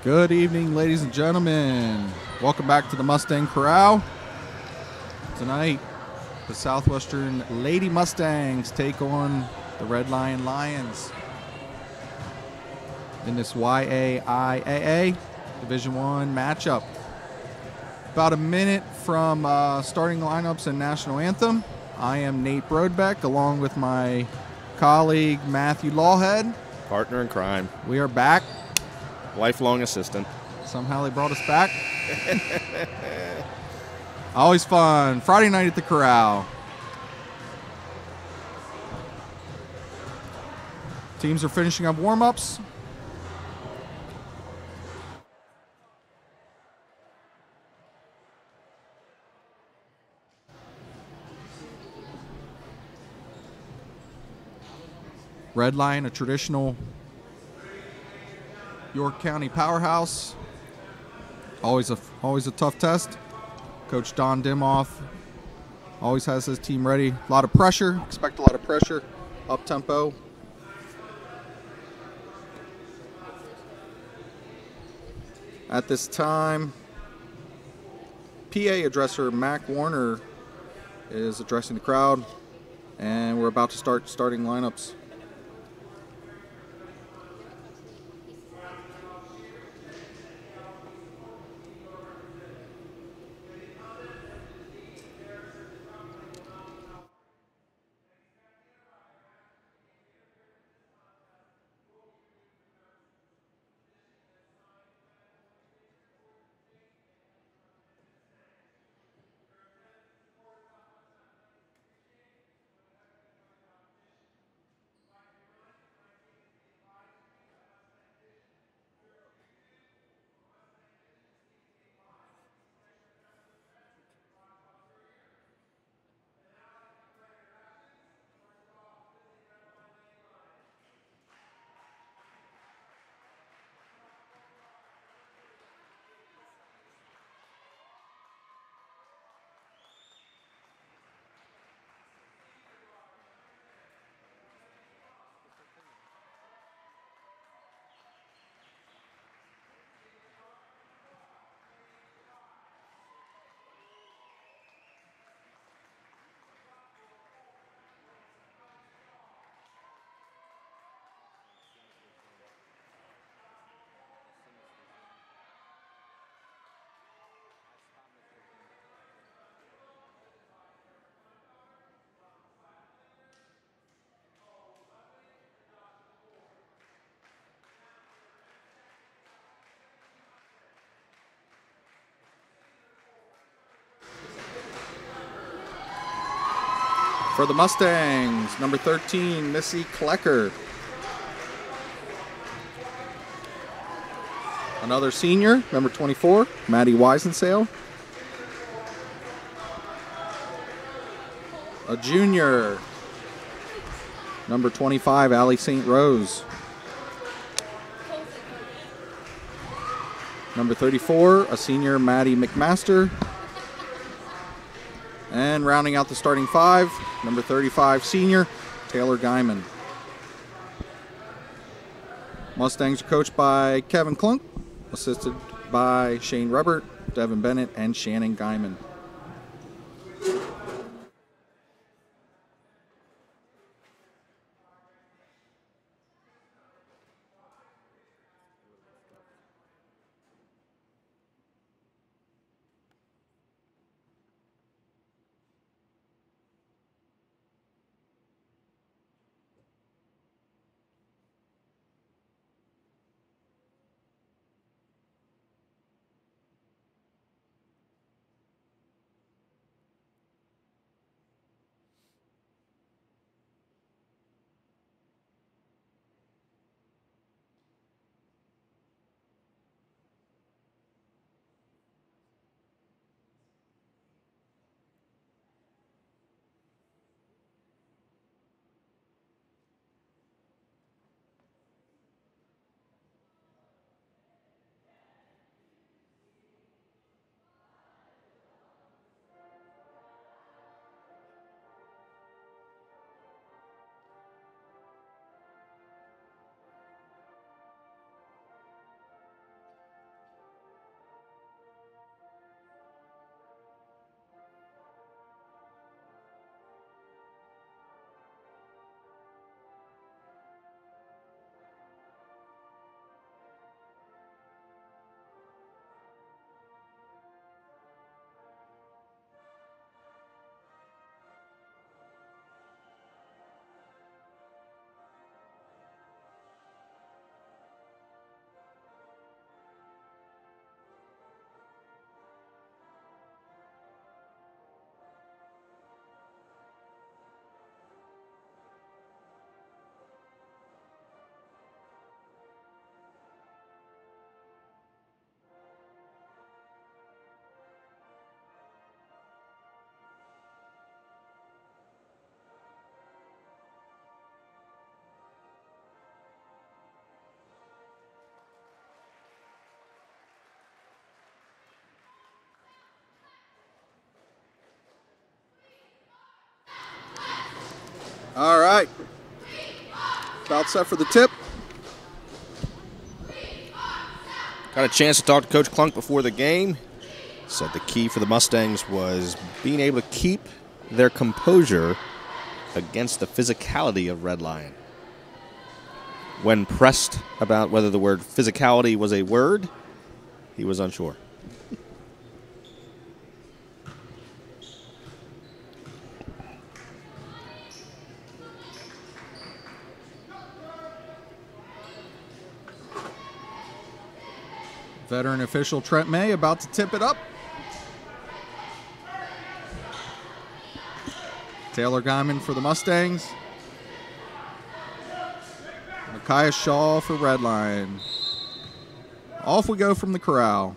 Good evening, ladies and gentlemen. Welcome back to the Mustang Corral. Tonight, the Southwestern Lady Mustangs take on the Red Lion Lions in this YAIAA Division I matchup. About a minute from starting lineups and national anthem. I am Nate Brodbeck, along with my colleague Matthew Lawhead. Partner in crime. We are back. Lifelong assistant. Somehow they brought us back. Always fun. Friday night at the Corral. Teams are finishing up warm-ups. Red Lion, a traditional York County powerhouse. Always a tough test. Coach Don Dimoff always has his team ready. A lot of pressure. Expect a lot of pressure. Up tempo. At this time, PA addresser Mac Warner is addressing the crowd, and we're about to start starting lineups. For the Mustangs, number 13, Missy Klecker. Another senior, number 24, Maddie Weisensale. A junior, number 25, Allie St. Rose. Number 34, a senior, Maddie McMaster. And rounding out the starting five, number 35, senior, Taylor Guyman. Mustangs are coached by Kevin Klunk, assisted by Shane Rubbert, Devin Bennett, and Shannon Guyman. All right. About set for the tip. Got a chance to talk to Coach Clunk before the game. Said the key for the Mustangs was being able to keep their composure against the physicality of Red Lion. When pressed about whether the word physicality was a word, he was unsure. Veteran official Trent May about to tip it up. Taylor Guyman for the Mustangs. Micaiah Shaw for Red Lion. Off we go from the corral.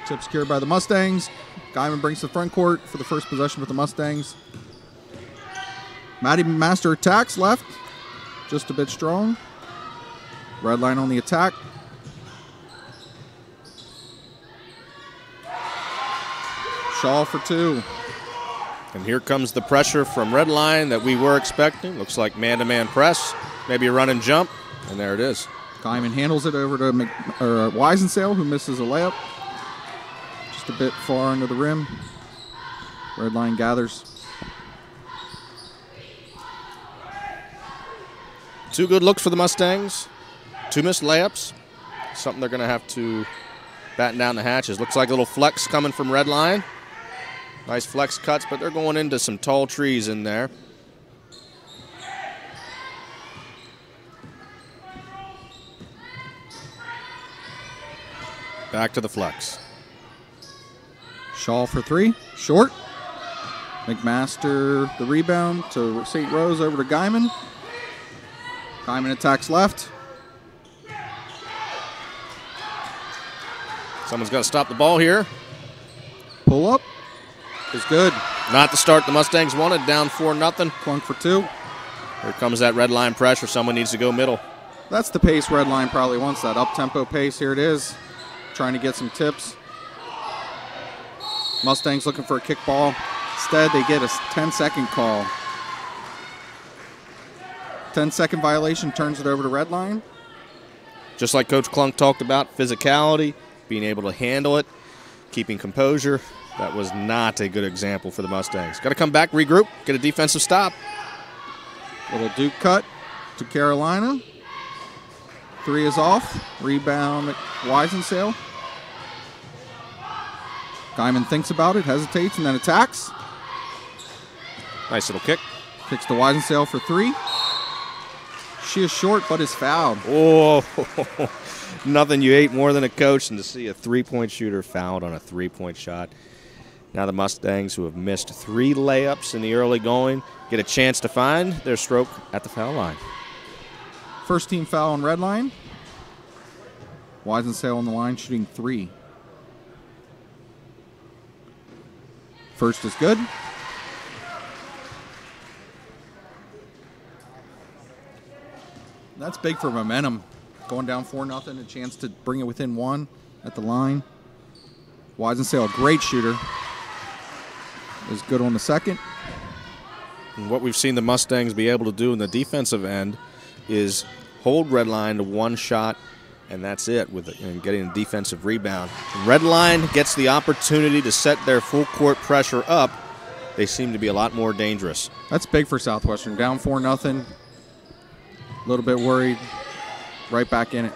Tip secured by the Mustangs. Guyman brings to the front court for the first possession with the Mustangs. Matty Master attacks left. Just a bit strong. Red Lion on the attack. Shaw for two. And here comes the pressure from Red Lion that we were expecting. Looks like man-to-man press, maybe a run and jump, and there it is. Guyman handles it over to Weisensale, who misses a layup. Just a bit far under the rim. Red Lion gathers. Two good looks for the Mustangs. Two missed layups. Something they're going to have to batten down the hatches. Looks like a little flex coming from Red Lion. Nice flex cuts, but they're going into some tall trees in there. Back to the flex. Shaw for three. Short. McMaster the rebound to St. Rose over to Guyman. Guyman attacks left. Someone's got to stop the ball here. Pull up is good. Not the start the Mustangs wanted, down 4-0. Clunk for two. Here comes that Red Line pressure. Someone needs to go middle. That's the pace Red Line probably wants, that up-tempo pace. Here it is. Trying to get some tips. Mustangs looking for a kick ball. Instead, they get a 10-second call. 10-second violation turns it over to Red Line. Just like Coach Clunk talked about, physicality, being able to handle it, keeping composure. That was not a good example for the Mustangs. Got to come back, regroup, get a defensive stop. Little Duke cut to Carolina. Three is off. Rebound Weisensale. Guyman thinks about it, hesitates, and then attacks. Nice little kick. Kicks to Weisensale for three. She is short, but is fouled. Oh, nothing you hate more than a coach than to see a three-point shooter fouled on a three-point shot. Now the Mustangs, who have missed 3 layups in the early going, get a chance to find their stroke at the foul line. First team foul on Red Line. Weisensale on the line shooting 3. First is good. That's big for momentum. Going down 4-0, a chance to bring it within 1 at the line. Weisensale, a great shooter. Is good on the second. And what we've seen the Mustangs be able to do in the defensive end is hold Red Line to 1 shot, and that's it, with getting a defensive rebound. Red Line gets the opportunity to set their full court pressure up. They seem to be a lot more dangerous. That's big for Southwestern. Down 4-0. A little bit worried. Right back in it.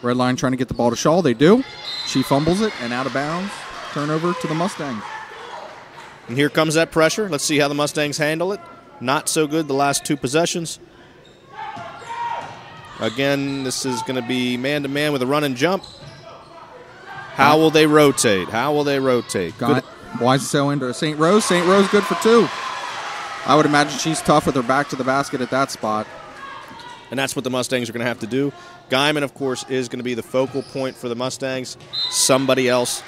Red Line trying to get the ball to Shaw. They do. She fumbles it and out of bounds. Turnover to the Mustangs. And here comes that pressure. Let's see how the Mustangs handle it. Not so good the last 2 possessions. Again, this is going to be man-to-man with a run and jump. How will they rotate? How will they rotate? Got Weisensale into St. Rose. St. Rose good for 2. I would imagine she's tough with her back to the basket at that spot. And that's what the Mustangs are going to have to do. Guyman, of course, is going to be the focal point for the Mustangs. Somebody else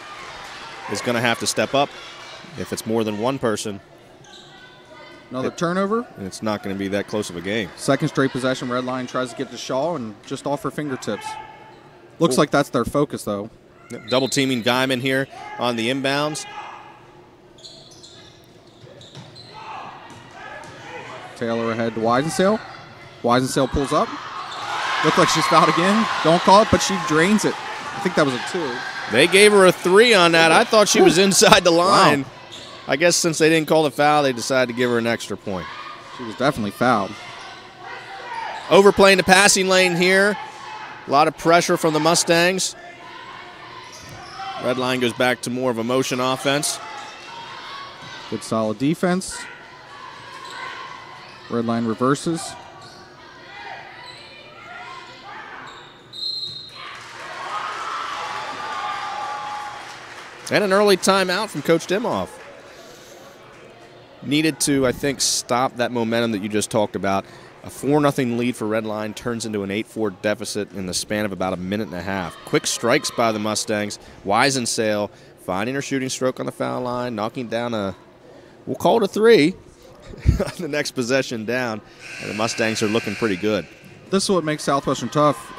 is going to have to step up. If it's more than one person, another turnover. And it's not going to be that close of a game. Second straight possession. Red Line tries to get to Shaw and just off her fingertips. Looks like that's their focus, though. Double teaming Guyman here on the inbounds. Taylor ahead to Weisensale. Weisensale pulls up. Looked like she's fouled again. Don't call it, but she drains it. I think that was a 2. They gave her a 3 on that. I thought she was inside the line. Wow. I guess since they didn't call the foul, they decided to give her an extra point. She was definitely fouled. Overplaying the passing lane here. A lot of pressure from the Mustangs. Red line goes back to more of a motion offense. Good solid defense. Red line reverses. And an early timeout from Coach Dimoff. Needed to, I think, stop that momentum that you just talked about. A 4-0 lead for Red Line turns into an 8-4 deficit in the span of about a minute and a half. Quick strikes by the Mustangs. Weisensale finding her shooting stroke on the foul line, knocking down a, we'll call it a 3, the next possession down. And the Mustangs are looking pretty good. This is what makes Southwestern tough.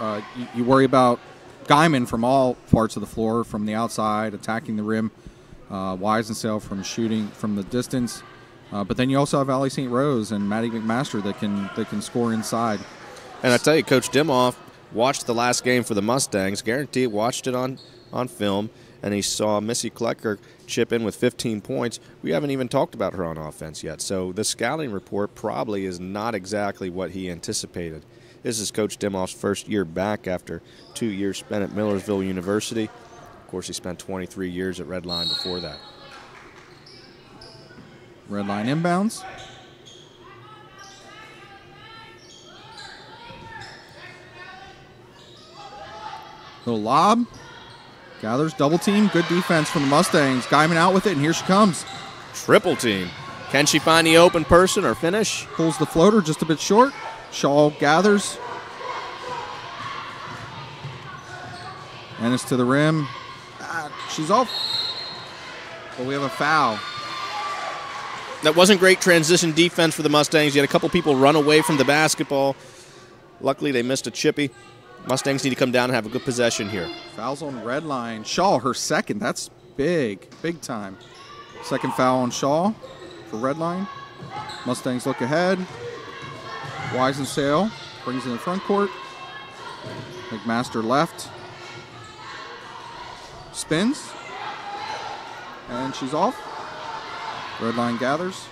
You worry about Guyman from all parts of the floor, from the outside, attacking the rim. Weisensale from shooting from the distance. But then you also have Allie St. Rose and Maddie McMaster that can score inside. And I tell you, Coach Dimoff watched the last game for the Mustangs. Guarantee watched it on film, and he saw Missy Klecker chip in with 15 points. We haven't even talked about her on offense yet. So the scouting report probably is not exactly what he anticipated. This is Coach Dimoff's first year back after 2 years spent at Millersville University. Of course, he spent 23 years at Red Line before that. Red line inbounds. Little lob. Gathers, double team. Good defense from the Mustangs. Guyman out with it, and here she comes. Triple team. Can she find the open person or finish? Pulls the floater just a bit short. Shaw gathers. Ennis to the rim. She's off. But we have a foul. That wasn't great transition defense for the Mustangs. You had a couple people run away from the basketball. Luckily, they missed a chippy. Mustangs need to come down and have a good possession here. Fouls on Red Line. Shaw, her second. That's big. Big time. Second foul on Shaw for Red Line. Mustangs look ahead. Weisensale brings in the front court. McMaster left. Spins. And she's off. Red Line gathers.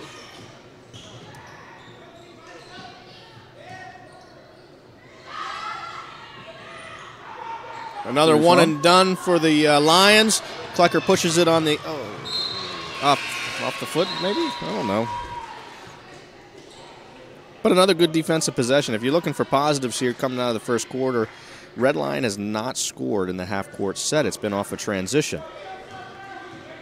Another one and done for the Lions. Klecker pushes it on the off the foot, maybe? I don't know. But another good defensive possession. If you're looking for positives here coming out of the first quarter, Red Line has not scored in the half-court set. It's been off a transition.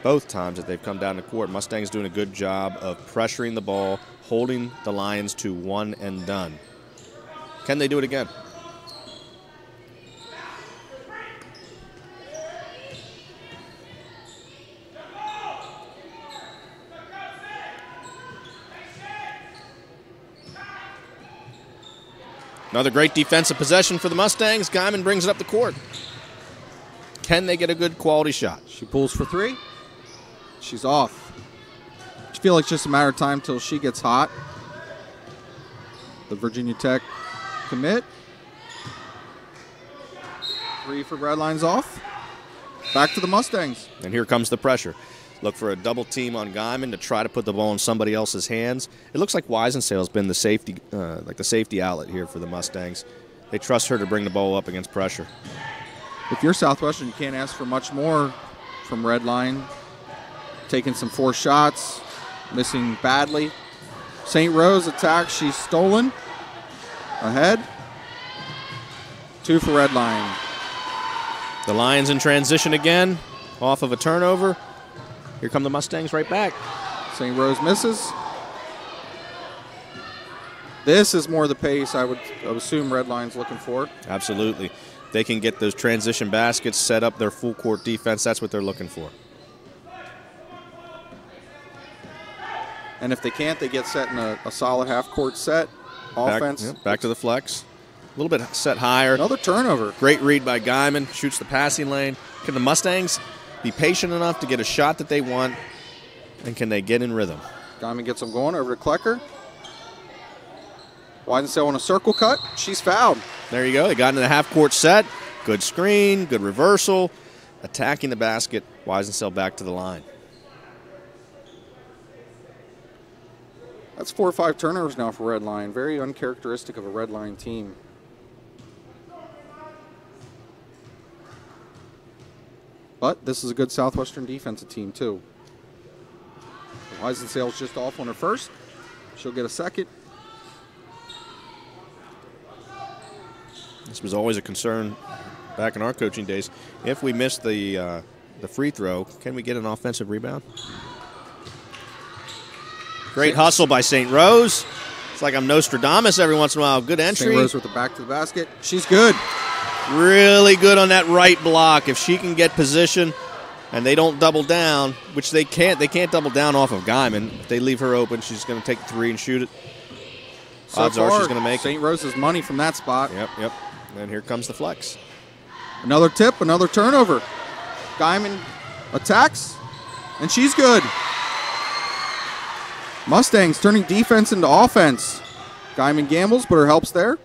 Both times that they've come down the court, Mustangs doing a good job of pressuring the ball, holding the Lions to one and done. Can they do it again? Another great defensive possession for the Mustangs. Guyman brings it up the court. Can they get a good quality shot? She pulls for 3. She's off. I feel like it's just a matter of time until she gets hot. The Virginia Tech commit. 3 for Red Line's off. Back to the Mustangs. And here comes the pressure. Look for a double team on Guyman to try to put the ball in somebody else's hands. It looks like Weisensale has been the safety, the safety outlet here for the Mustangs. They trust her to bring the ball up against pressure. If you're Southwestern, you can't ask for much more from Red Line. Taking some forced shots, missing badly. St. Rose attacks. She's stolen. Ahead. 2 for Red Line. The Lions in transition again, off of a turnover. Here come the Mustangs right back. St. Rose misses. This is more the pace I would assume Red Line's looking for. Absolutely. They can get those transition baskets, set up their full court defense. That's what they're looking for. And if they can't, they get set in a solid half-court set. Offense. Back to the flex. little bit set higher. Another turnover. Great read by Guyman. Shoots the passing lane. Can the Mustangs be patient enough to get a shot that they want? And can they get in rhythm? Guyman gets them going over to Klecker. Weisensale on a circle cut. She's fouled. There you go. They got into the half-court set. Good screen, good reversal. Attacking the basket. Weisensale back to the line. That's 4 or 5 turnovers now for Red Line. Very uncharacteristic of a Red Line team. But this is a good Southwestern defensive team, too. Weisensale's just off on her first. She'll get a second. This was always a concern back in our coaching days. If we miss the free throw, can we get an offensive rebound? Great hustle by St. Rose. It's like I'm Nostradamus every once in a while. Good entry. St. Rose with the back to the basket. She's good. Really good on that right block. If she can get position and they don't double down, which they can't double down off of Guyman. If they leave her open, she's going to take the three and shoot it. Odds are she's going to make it. St. Rose's money from that spot. Yep. And here comes the flex. Another tip, another turnover. Guyman attacks, and she's good. Mustangs turning defense into offense. Guyman gambles, but her help's there.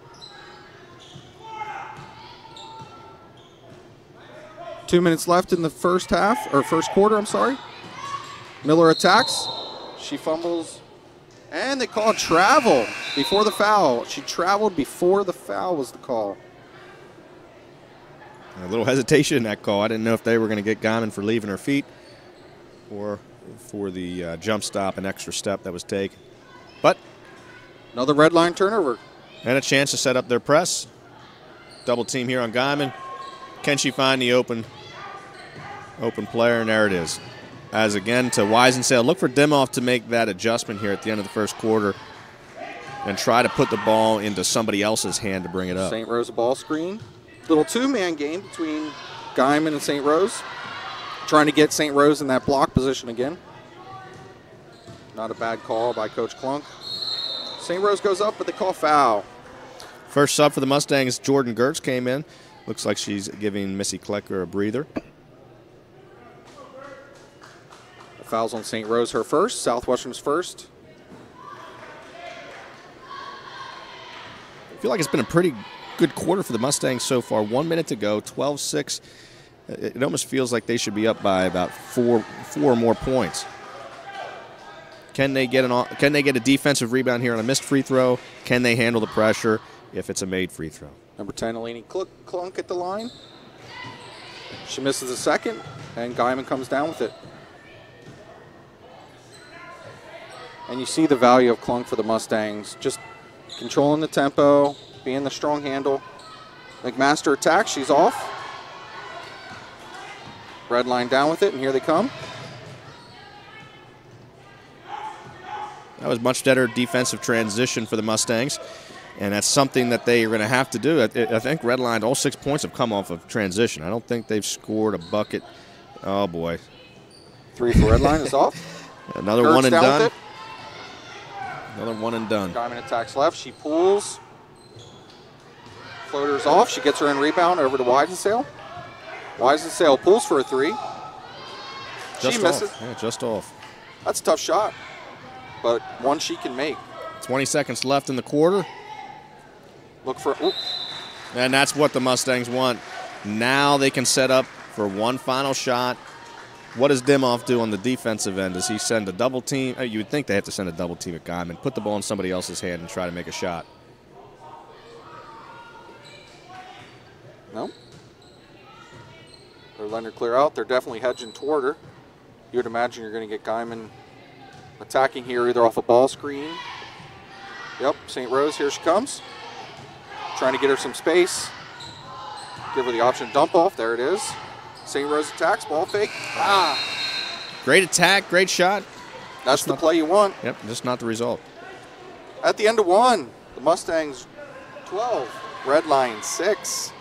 2 minutes left in the first quarter, I'm sorry. Miller attacks. She fumbles. And they call travel before the foul. She traveled before the foul was the call. A little hesitation in that call. I didn't know if they were going to get Guyman for leaving her feet or for the jump stop and extra step that was taken. But another Red Line turnover. And a chance to set up their press. Double team here on Guyman. Can she find the open player? And there it is. As again to Weisensale. Look for Dimoff to make that adjustment here at the end of the first quarter and try to put the ball into somebody else's hand to bring it up. St. Rose ball screen. Little two-man game between Guyman and St. Rose. Trying to get St. Rose in that block position again. Not a bad call by Coach Clunk. St. Rose goes up, but they call foul. First sub for the Mustangs, Jordan Gertz came in. Looks like she's giving Missy Klecker a breather. Fouls on St. Rose, her first. Southwestern's first. I feel like it's been a pretty good quarter for the Mustangs so far. 1 minute to go, 12-6. It almost feels like they should be up by about four or more points. Can they get a defensive rebound here on a missed free throw? Can they handle the pressure if it's a made free throw? Number 10, Eleni Clunk at the line. She misses a second, and Guyman comes down with it. And you see the value of Clunk for the Mustangs. Just controlling the tempo, being the strong handle. McMaster attacks, she's off. Red Line down with it, and here they come. That was much better defensive transition for the Mustangs, and that's something that they are going to have to do. I think Red Line, all 6 points have come off of transition. I don't think they've scored a bucket. Oh, boy. 3 for Red Line is off. Another Gertz one and down done. with it. Another one and done. Guyman attacks left. She pulls. Floater's off. She gets her in rebound over to Weisensale. Weisensale pulls for a 3. She misses. Yeah, just off. That's a tough shot, but one she can make. 20 seconds left in the quarter. Look for. Ooh. And that's what the Mustangs want. Now they can set up for one final shot. What does Dimoff do on the defensive end? Does he send a double team? You would think they have to send a double team at Guyman, put the ball in somebody else's hand and try to make a shot. No. They're letting her clear out. They're definitely hedging toward her. You would imagine you're going to get Guyman attacking here either off a ball screen. Yep, St. Rose, here she comes. Trying to get her some space. Give her the option dump off. There it is. St. Rose attacks, ball fake. Ah. Great attack, great shot. That's the play you want. Yep, just not the result. At the end of 1, the Mustangs 12, Red Line 6.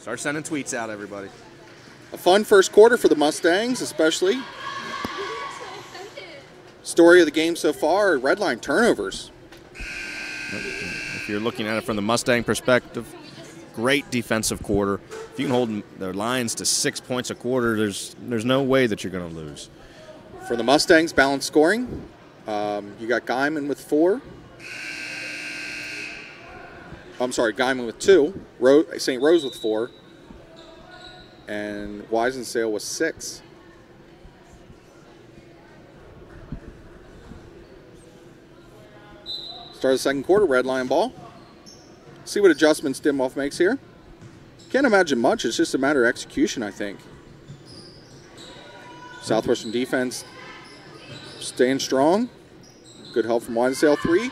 Start sending tweets out, everybody. A fun first quarter for the Mustangs, especially. Story of the game so far, Redline turnovers. If you're looking at it from the Mustang perspective, great defensive quarter. If you can hold the Lions to 6 points a quarter, there's no way that you're going to lose. For the Mustangs, balanced scoring. You got Guyman with 4. I'm sorry, Guyman with 2. St. Rose with 4. And Weisensale with 6. Start of the second quarter, Red Lion ball. See what adjustments Dimhoff makes here. Can't imagine much. It's just a matter of execution, I think. Southwestern defense staying strong. Good help from Weisensale. 3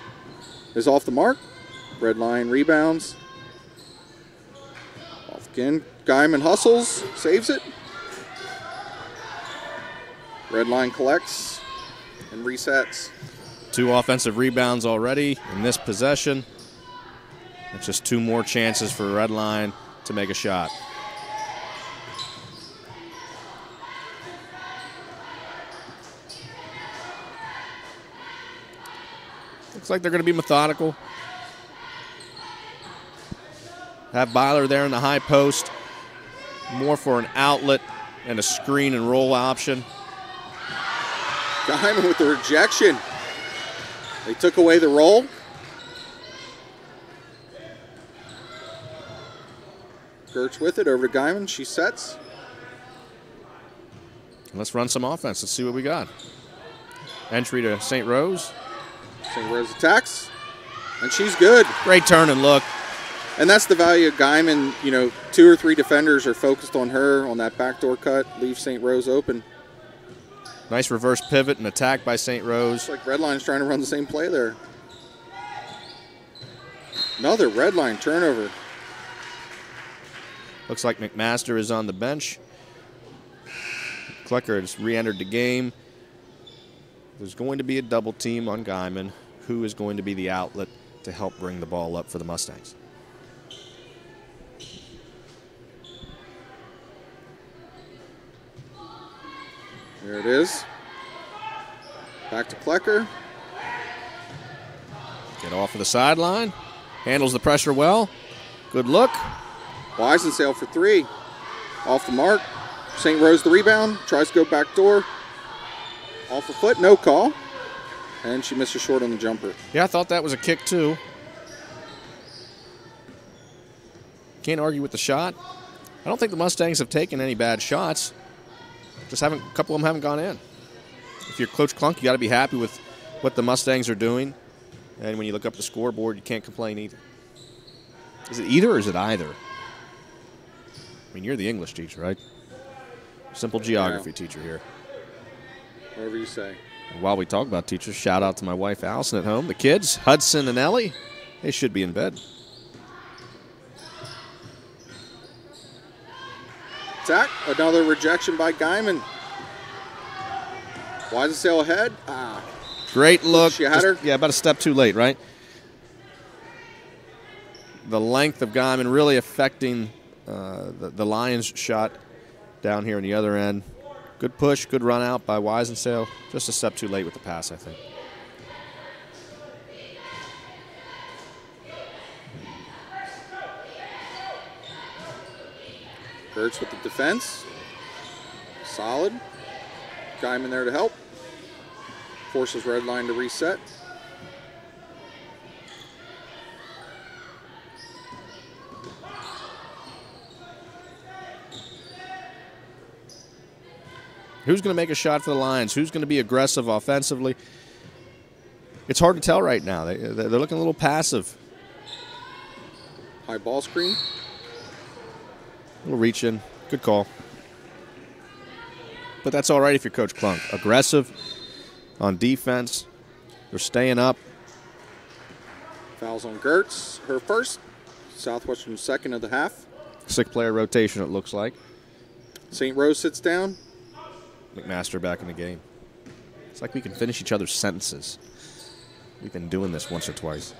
is off the mark. Red Lion rebounds. Off again. Guyman hustles. Saves it. Red Lion collects and resets. 2 offensive rebounds already in this possession. It's just 2 more chances for Red Line to make a shot. Looks like they're going to be methodical. Have Byler there in the high post. More for an outlet and a screen and roll option. Guyman with the rejection. They took away the roll. Gertz with it over to Guyman. She sets. Let's run some offense. Let's see what we got. Entry to St. Rose. St. Rose attacks. And she's good. Great turn and look. And that's the value of Guyman. You know, 2 or 3 defenders are focused on her on that backdoor cut. Leave St. Rose open. Nice reverse pivot and attack by St. Rose. It's like Redline's trying to run the same play there. Another Redline turnover. Looks like McMaster is on the bench. Klecker has re-entered the game. There's going to be a double team on Guyman. Who is going to be the outlet to help bring the ball up for the Mustangs? There it is. Back to Klecker. Get off of the sideline. Handles the pressure well. Good look. Weisensale for 3. Off the mark. St. Rose the rebound. Tries to go back door. Off a foot. No call. And she missed a short on the jumper. Yeah, I thought that was a kick too. Can't argue with the shot. I don't think the Mustangs have taken any bad shots. Just a couple of them haven't gone in. If you're Coach Clunk, you got to be happy with what the Mustangs are doing. And when you look up the scoreboard, you can't complain either. Is it either or is it either? I mean, you're the English teacher, right? Simple geography teacher here. Whatever you say. And while we talk about teachers, shout out to my wife, Allison, at home. The kids, Hudson and Ellie, they should be in bed. Attack. Another rejection by Guyman. Weisensale ahead. Great look. She had her. Yeah, about a step too late, right? The length of Guyman really affecting the Lions' shot down here on the other end. Good push, good run out by Weisensale. Just a step too late with the pass, I think. Gertz with the defense. Solid. Guyman there to help. Forces Redline to reset. Who's going to make a shot for the Lions? Who's going to be aggressive offensively? It's hard to tell right now. They're looking a little passive. High ball screen. A little reach in. Good call. But that's all right if you're Coach Clunk. Aggressive on defense. They're staying up. Fouls on Gertz. Her first. Southwestern second of the half. 6-player rotation, it looks like. St. Rose sits down. McMaster back in the game. It's like we can finish each other's sentences. We've been doing this once or twice.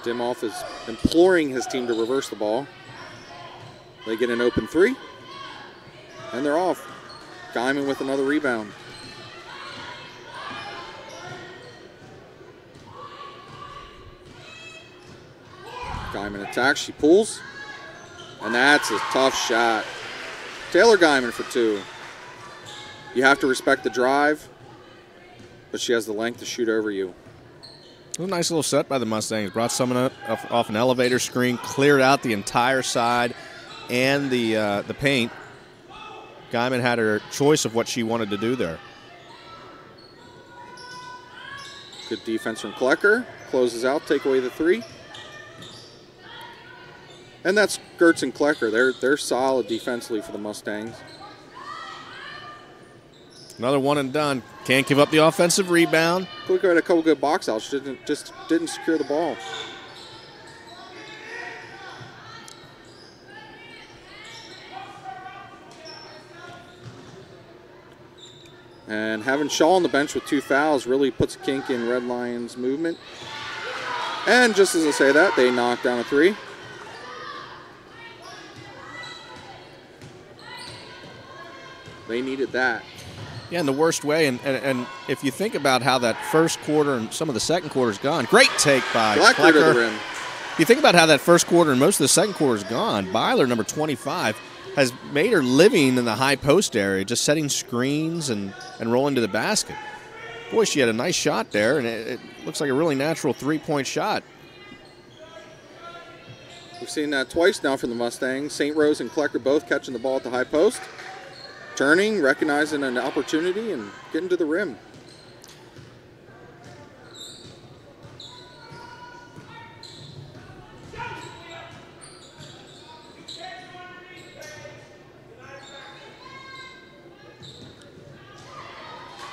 Dimoff is imploring his team to reverse the ball. They get an open 3, and they're off. Guyman with another rebound. Guyman attacks, she pulls, and that's a tough shot. Taylor Guyman for 2. You have to respect the drive, but she has the length to shoot over you. A nice little set by the Mustangs. Brought someone up off an elevator screen, cleared out the entire side and the paint. Guyman had her choice of what she wanted to do there. Good defense from Klecker. Closes out, take away the 3. And that's Gertz and Klecker. They're solid defensively for the Mustangs. Another one and done. Can't give up the offensive rebound. Klecker had a couple good box outs. Just didn't secure the ball. And having Shaw on the bench with 2 fouls really puts a kink in Red Lions' movement. And just as I say that, they knock down a 3. They needed that. Yeah, in the worst way. And if you think about how that first quarter and some of the second quarter's gone, great take by Klecker to the rim. You think about how that first quarter and most of the second quarter's gone. Byler, number 25, has made her living in the high post area, just setting screens and rolling to the basket. Boy, she had a nice shot there, and it looks like a really natural 3-point shot. We've seen that twice now from the Mustangs. St. Rose and Klecker both catching the ball at the high post. Turning, recognizing an opportunity, and getting to the rim.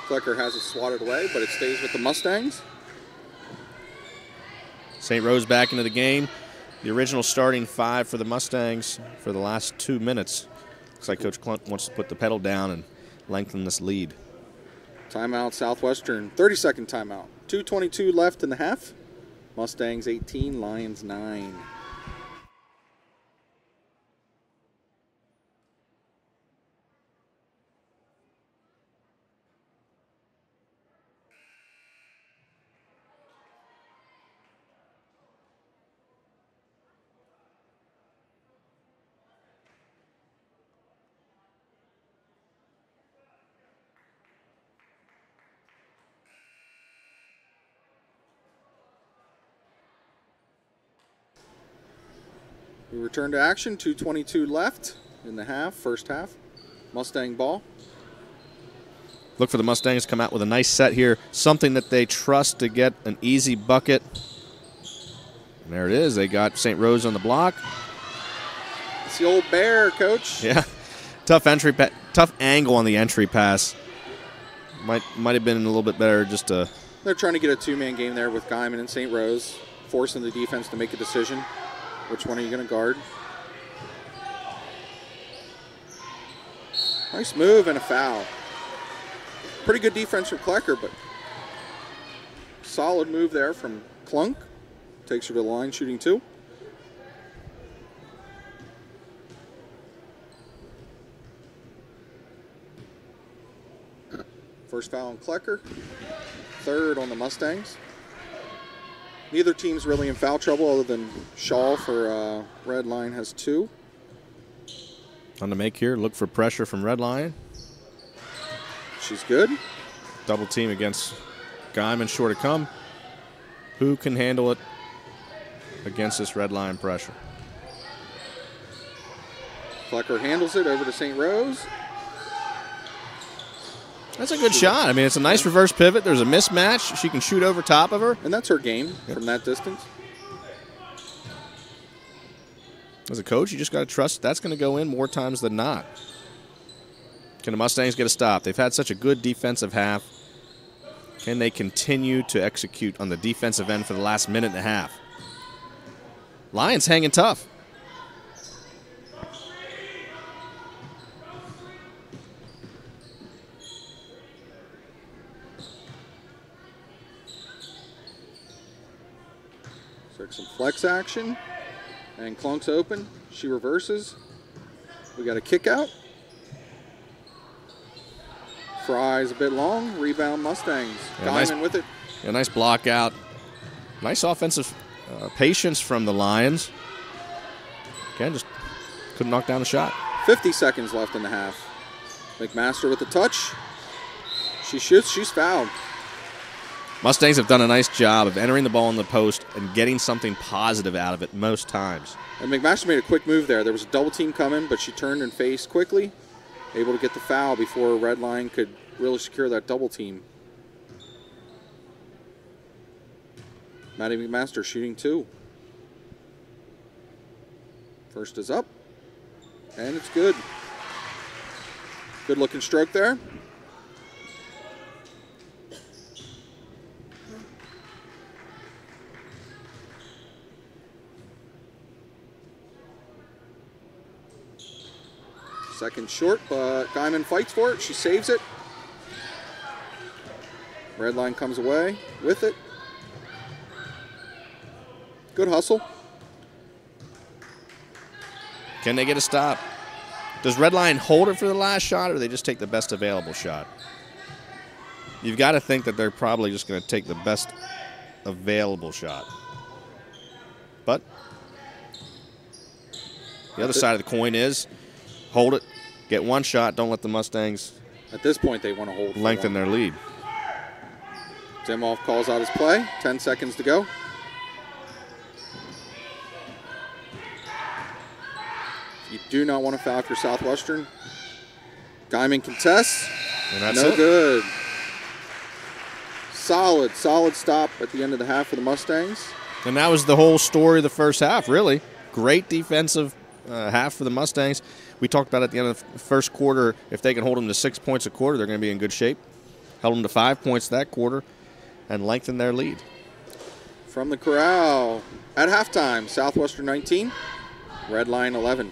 Klecker has it swatted away, but it stays with the Mustangs. St. Rose back into the game. The original starting 5 for the Mustangs for the last 2 minutes. Looks like Coach Klunk wants to put the pedal down and lengthen this lead. Timeout Southwestern, 30-second timeout. 2:22 left in the half. Mustangs 18, Lions 9. We return to action, 2:22 left in the half, first half. Mustang ball. Look for the Mustangs to come out with a nice set here, something that they trust to get an easy bucket. And there it is. They got St. Rose on the block. It's the old bear, Coach. Yeah, tough angle on the entry pass. Might have been a little bit better just to. They're trying to get a 2-man game there with Guyman and St. Rose, forcing the defense to make a decision. Which one are you going to guard? Nice move and a foul. Pretty good defense from Klecker, but solid move there from Klunk. Takes her to the line, shooting 2. First foul on Klecker. 3rd on the Mustangs. Neither team's really in foul trouble other than Shaw for Red Lion has 2. On the make here, look for pressure from Red Lion. She's good. Double team against Guyman, sure to come. Who can handle it against this Red Lion pressure? Klecker handles it over to St. Rose. That's a good shot. I mean, it's a nice reverse pivot. There's a mismatch. She can shoot over top of her. And that's her game from that distance. As a coach, you just got to trust that's going to go in more times than not. Can the Mustangs get a stop? They've had such a good defensive half. Can they continue to execute on the defensive end for the last minute and a half? Lions hanging tough. So Like some flex action. And Clunk's open. She reverses. We got a kick out. Fry's a bit long. Rebound Mustangs. Yeah, Diamond with it. A nice block out. Nice offensive patience from the Lions. Again, just couldn't knock down a shot. 50 seconds left in the half. McMaster with the touch. She shoots. She's fouled. Mustangs have done a nice job of entering the ball in the post and getting something positive out of it most times. And McMaster made a quick move there. There was a double team coming, but she turned and faced quickly, able to get the foul before Redline could really secure that double team. Maddie McMaster shooting 2. First is up, and it's good. Good looking stroke there. Second short, but Guyman fights for it. She saves it. Redline comes away with it. Good hustle. Can they get a stop? Does Redline hold it for the last shot, or do they just take the best available shot? You've got to think that they're probably just going to take the best available shot. But the other side of the coin is hold it, get one shot, don't let the Mustangs at this point they want to hold lengthen their lead. Demoff calls out his play. 10 seconds to go. You do not want to foul for Southwestern. Guyman contests. And that's no it. good. Solid stop at the end of the half for the Mustangs. And that was the whole story of the first half, really. Great defensive half for the Mustangs. We talked about at the end of the first quarter, if they can hold them to 6 points a quarter, they're going to be in good shape. Held them to 5 points that quarter and lengthened their lead. From the corral at halftime, Southwestern 19, Redline 11.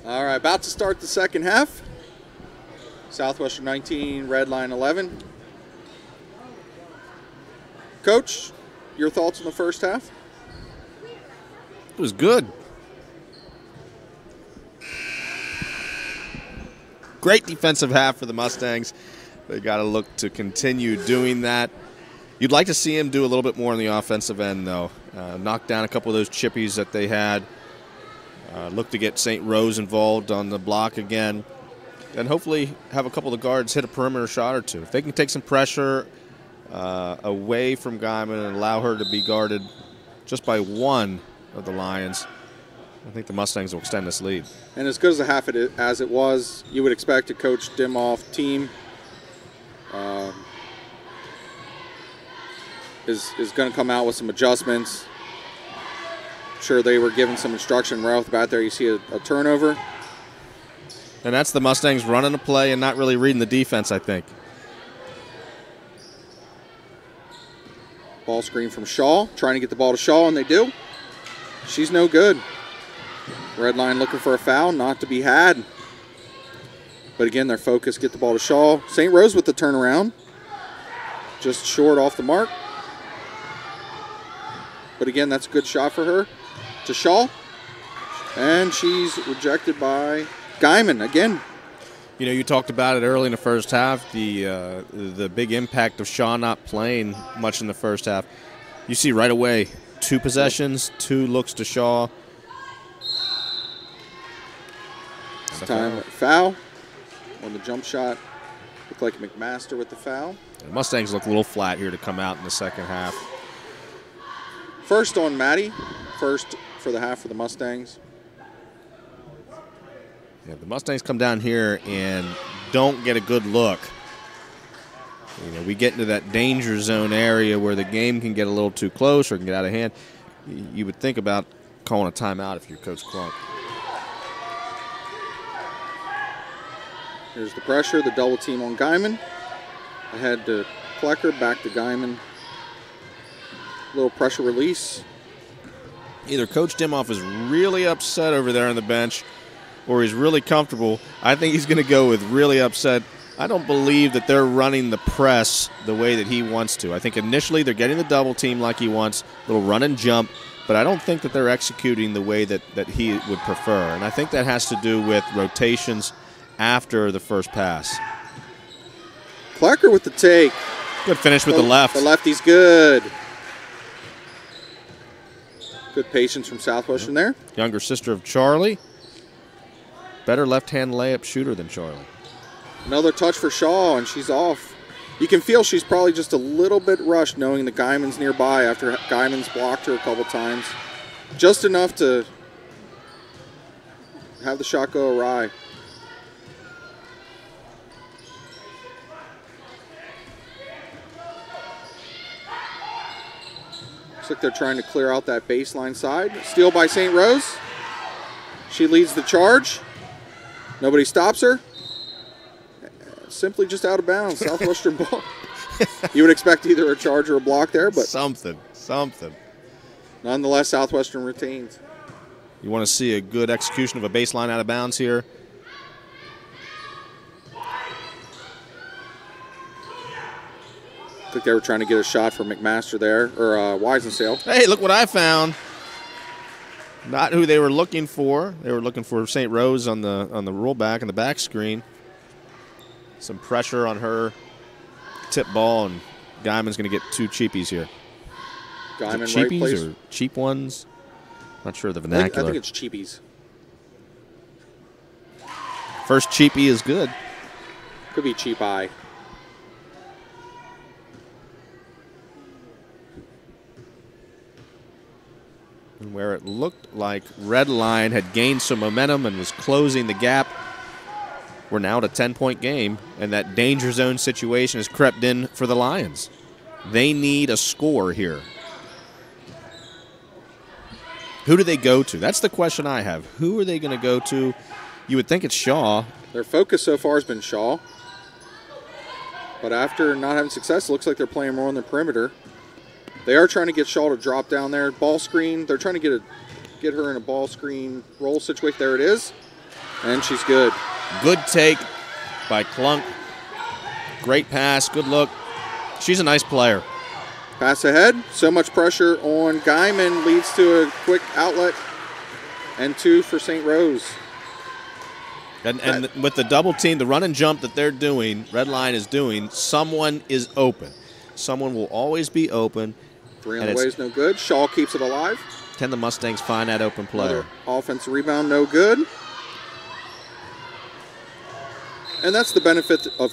All right, about to start the second half. Southwestern 19, Red Line 11. Coach, your thoughts on the first half? It was good. Great defensive half for the Mustangs. They got to look to continue doing that. You'd like to see him do a little bit more on the offensive end, though. Knock down a couple of those chippies that they had. Look to get St. Rose involved on the block again. And hopefully have a couple of the guards hit a perimeter shot or two. If they can take some pressure away from Guyman and allow her to be guarded just by one of the Lions, I think the Mustangs will extend this lead. And as good as the half as it was, you would expect a Coach Dimhoff team is going to come out with some adjustments. Sure, they were given some instruction right off the bat there. You see a turnover. And that's the Mustangs running a play and not really reading the defense, I think. Ball screen from Shaw, trying to get the ball to Shaw, and they do. She's no good. Red Line looking for a foul, not to be had. But again, their focus, get the ball to Shaw. St. Rose with the turnaround. Just short off the mark. But again, that's a good shot for her. To Shaw. And she's rejected by Guyman again. You know, you talked about it early in the first half, the big impact of Shaw not playing much in the first half. You see right away, 2 possessions, 2 looks to Shaw. Time foul on the jump shot. Looked like McMaster with the foul. The Mustangs look a little flat here to come out in the second half. First on Maddie. First for the half for the Mustangs. Yeah, the Mustangs come down here and don't get a good look. You know, we get into that danger zone area where the game can get a little too close or can get out of hand. You would think about calling a timeout if you're Coach Clunk. Here's the pressure, the double team on Guyman. Ahead to Klecker, back to Guyman. Little pressure release. Either Coach Dimhoff is really upset over there on the bench or he's really comfortable. I think he's going to go with really upset. I don't believe that they're running the press the way that he wants to. I think initially they're getting the double team like he wants, a little run and jump, but I don't think that they're executing the way that he would prefer. And I think that has to do with rotations after the first pass. Klecker with the take. Good finish with the left. The lefty's good. Good patience from Southwestern there. Younger sister of Charlie. Better left-hand layup shooter than Charlie. Another touch for Shaw, and she's off. You can feel she's probably just a little bit rushed knowing the Guyman's nearby after Guyman's blocked her a couple times. Just enough to have the shot go awry. Looks like they're trying to clear out that baseline side. Steal by St. Rose. She leads the charge. Nobody stops her. Simply just out of bounds. Southwestern ball. You would expect either a charge or a block there, but something. Nonetheless, Southwestern retains. You want to see a good execution of a baseline out of bounds here. I think they were trying to get a shot for McMaster there, or Weisensale. Hey, look what I found. Not who they were looking for. They were looking for St. Rose on the rollback and the back screen. Some pressure on her. Tip ball, and Guyman's going to get 2 cheapies here. Guyman cheapies right place. Or cheap ones? Not sure of the vernacular. I think it's cheapies. First cheapie is good. Could be cheap eye. And where it looked like Red Line had gained some momentum and was closing the gap, we're now at a 10-point game, and that danger zone situation has crept in for the Lions. They need a score here. Who do they go to? That's the question I have. Who are they going to go to? You would think it's Shaw. Their focus so far has been Shaw. But after not having success, it looks like they're playing more on the perimeter. They are trying to get Shaw to drop down there. Ball screen. They're trying to get her in a ball screen roll situation. There it is. And she's good. Good take by Klunk. Great pass, good look. She's a nice player. Pass ahead. So much pressure on Guyman leads to a quick outlet and 2 for St. Rose. And with the double team, the run and jump that they're doing, Red Line is doing, someone is open. Someone will always be open. 3 on the way is no good. Shaw keeps it alive. Can the Mustangs find that open player? Offensive rebound, no good. And that's the benefit of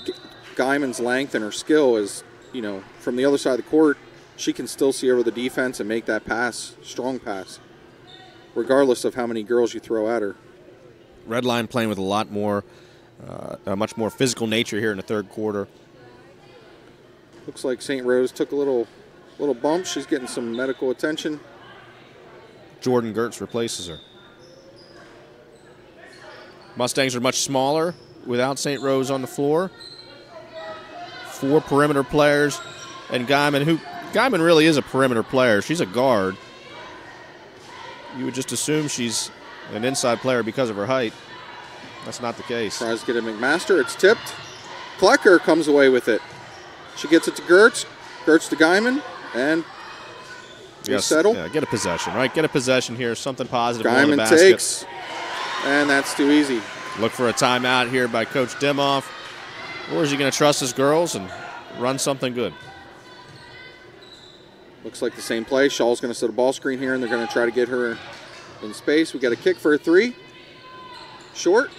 Guyman's length and her skill is, from the other side of the court, she can still see over the defense and make that pass, strong pass, regardless of how many girls you throw at her. Red Line playing with a much more physical nature here in the third quarter. Looks like St. Rose took a little bump. She's getting some medical attention. Jordan Gertz replaces her. Mustangs are much smaller without St. Rose on the floor. 4 perimeter players, and Guyman really is a perimeter player. She's a guard. You would just assume she's an inside player because of her height. That's not the case. Tries to get a McMaster. It's tipped. Klecker comes away with it. She gets it to Gertz. Gertz to Guyman, and settle. Yeah, get a possession, right? Get a possession here. Something positive. Guyman takes, and that's too easy. Look for a timeout here by Coach Dimoff. Or is he going to trust his girls and run something good? Looks like the same play. Shaw's going to set a ball screen here, and they're going to try to get her in space. We got a kick for a 3. Short.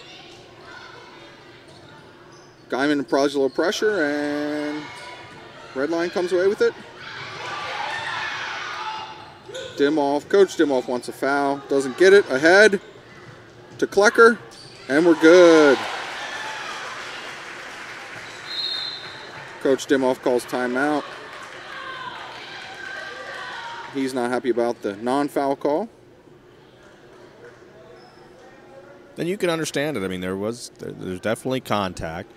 Guyman applies a little pressure, and Red Line comes away with it. Coach Dimoff wants a foul. Doesn't get it. Ahead to Klecker, and we're good. Coach Dimoff calls timeout. He's not happy about the non-foul call. Then you can understand it. I mean, there's definitely contact.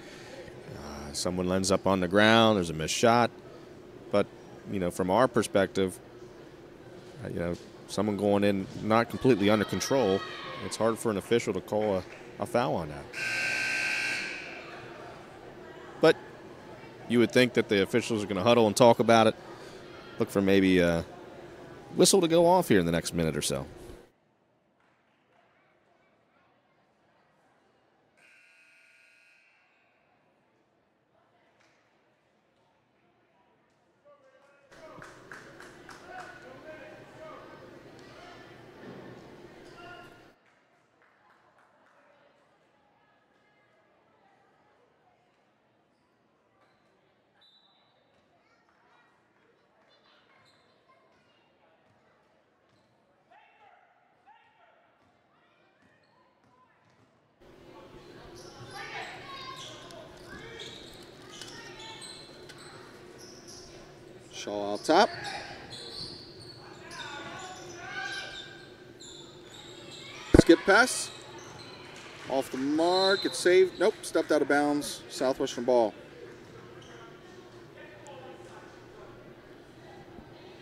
Someone ends up on the ground. There's a missed shot. But, from our perspective, someone going in not completely under control, it's hard for an official to call a foul on that. But you would think that the officials are going to huddle and talk about it. Look for maybe a whistle to go off here in the next minute or so. Shaw out top. Skip pass. Off the mark. It's saved. Nope. Stepped out of bounds. Southwestern ball.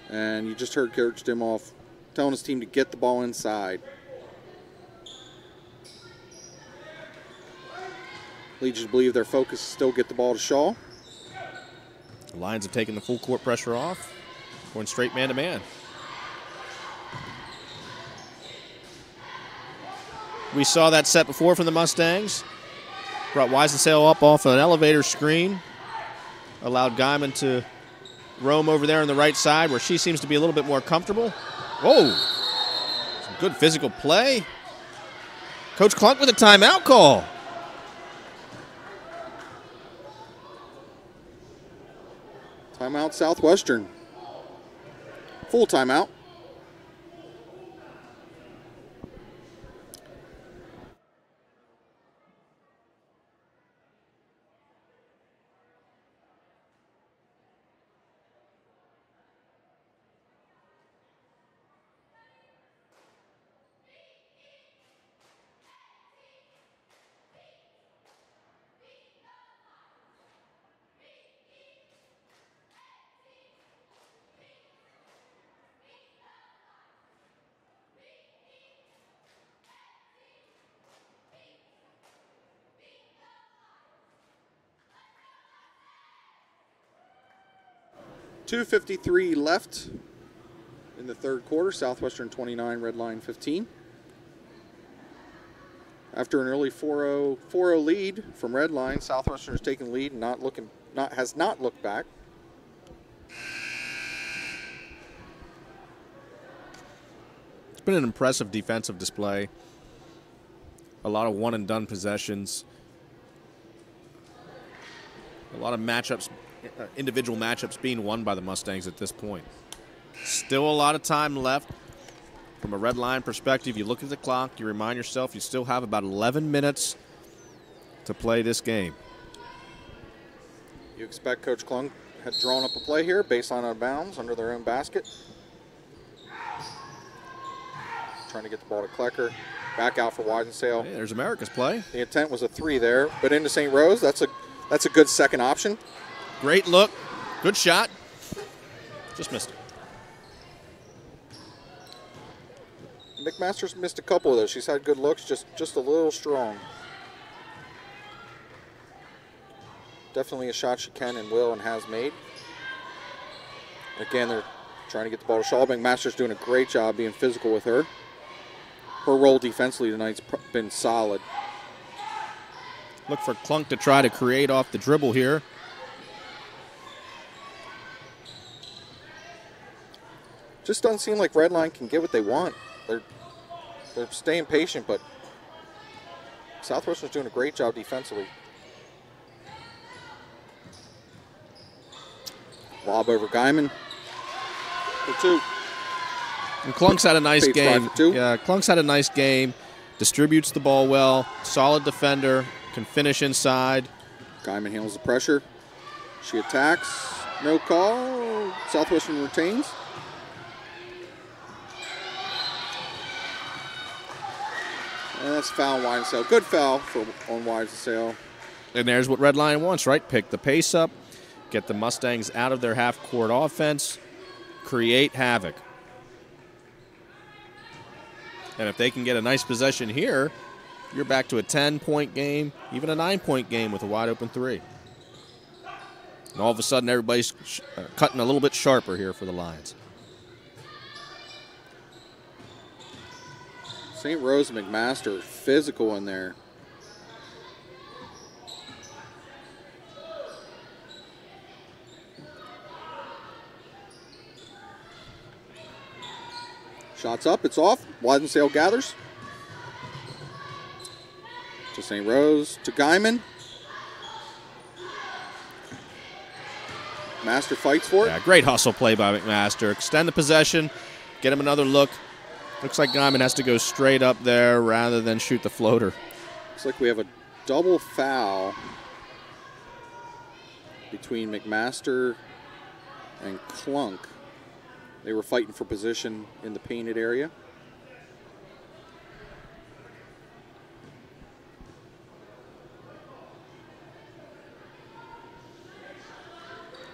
And you just heard Coach Dimoff telling his team to get the ball inside. Leads you to believe their focus is still get the ball to Shaw. The Lions have taken the full court pressure off, going straight man-to-man. We saw that set before from the Mustangs. Brought Weisensail up off an elevator screen. Allowed Guyman to roam over there on the right side where she seems to be a little bit more comfortable. Whoa! Some good physical play. Coach Klunk with a timeout call. Timeout Southwestern. Full timeout. 2:53 left in the third quarter. Southwestern 29, Redline 15. After an early 4-0 lead from Redline, Southwestern has taken the lead and has not looked back. It's been an impressive defensive display. A lot of one-and-done possessions. A lot of matchups, individual matchups being won by the Mustangs at this point. Still a lot of time left. From a Redline perspective, you look at the clock, you remind yourself you still have about 11 minutes to play this game. You expect Coach Klunk had drawn up a play here, baseline out of bounds, under their own basket. Trying to get the ball to Klecker. Back out for Wisensale. Hey, there's America's play. The intent was a 3 there, but into St. Rose, that's a good second option. Great look. Good shot. Just missed it. McMaster's missed a couple of those. She's had good looks, just a little strong. Definitely a shot she can and will and has made. Again, they're trying to get the ball to Shaw. McMaster's doing a great job being physical with her. Her role defensively tonight's been solid. Look for Klunk to try to create off the dribble here. Just doesn't seem like Redline can get what they want. They're staying patient, but Southwestern's doing a great job defensively. Lob over Guyman for 2. And Klunk's had a nice Page game. 5 for 2. Yeah, Klunk's had a nice game. Distributes the ball well. Solid defender. Can finish inside. Guyman handles the pressure. She attacks. No call. Southwestern retains. And that's foul on Wisensale. Good foul on Wisensale. And there's what Redline wants, right? Pick the pace up. Get the Mustangs out of their half-court offense. Create havoc. And if they can get a nice possession here, you're back to a 10-point game, even a 9-point game with a wide-open 3. And all of a sudden, everybody's cutting a little bit sharper here for the Lions. St. Rose and McMaster, physical in there. Shots up, it's off. Wisensale gathers. To St. Rose, to Guyman. Master fights for it. Yeah, great hustle play by McMaster. Extend the possession, get him another look. Looks like Guyman has to go straight up there rather than shoot the floater. Looks like we have a double foul between McMaster and Klunk. They were fighting for position in the painted area.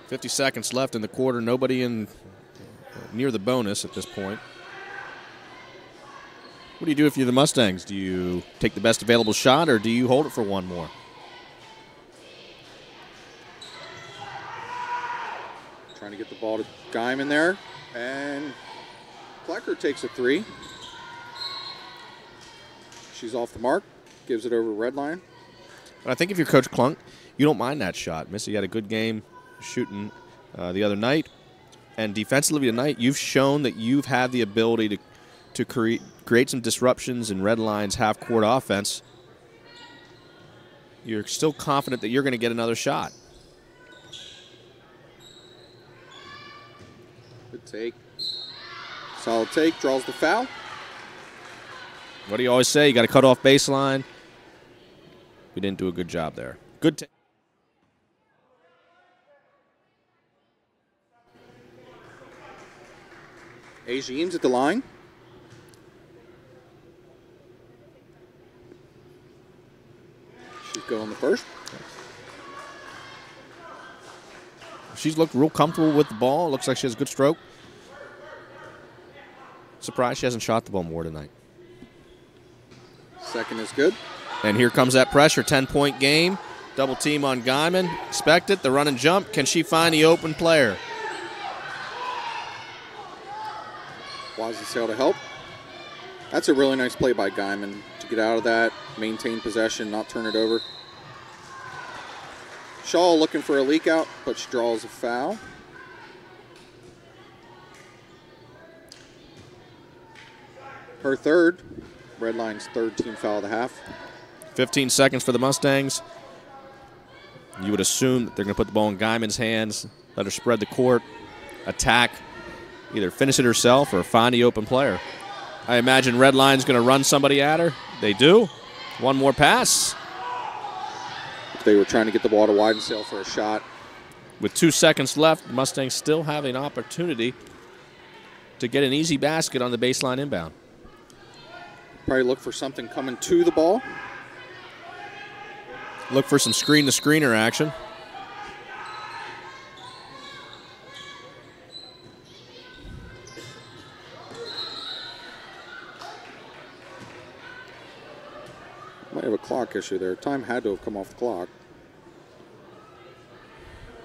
.50 seconds left in the quarter. Nobody in near the bonus at this point. What do you do if you're the Mustangs? Do you take the best available shot, or do you hold it for one more? Trying to get the ball to Guyman there. And Klecker takes a 3. She's off the mark. Gives it over Redline. But I think if you're Coach Klunk, you don't mind that shot. Missy had a good game shooting the other night. And defensively tonight, you've shown that you've had the ability to create some disruptions in Redline's half-court offense. You're still confident that you're going to get another shot. Good take. Solid take. Draws the foul. What do you always say? You got to cut off baseline. We didn't do a good job there. Good take. Ajine's at the line. She's going the first. She's looked real comfortable with the ball. Looks like she has a good stroke. Surprised she hasn't shot the ball more tonight. Second is good. And here comes that pressure. 10-point game. Double team on Guyman. Expect it. The run and jump. Can she find the open player? Wisesail to help. That's a really nice play by Guyman to get out of that, maintain possession, not turn it over. Shaw looking for a leak out, but she draws a foul. Her third, Redline's third team foul of the half. 15 seconds for the Mustangs. You would assume that they're going to put the ball in Guyman's hands, let her spread the court, attack, either finish it herself or find the open player. I imagine Redline's going to run somebody at her. They do. One more pass. They were trying to get the ball to Wisesail for a shot. With 2 seconds left, the Mustangs still have an opportunity to get an easy basket on the baseline inbound. Probably look for something coming to the ball. Look for some screen-to-screener action. Might have a clock issue there. Time had to have come off the clock.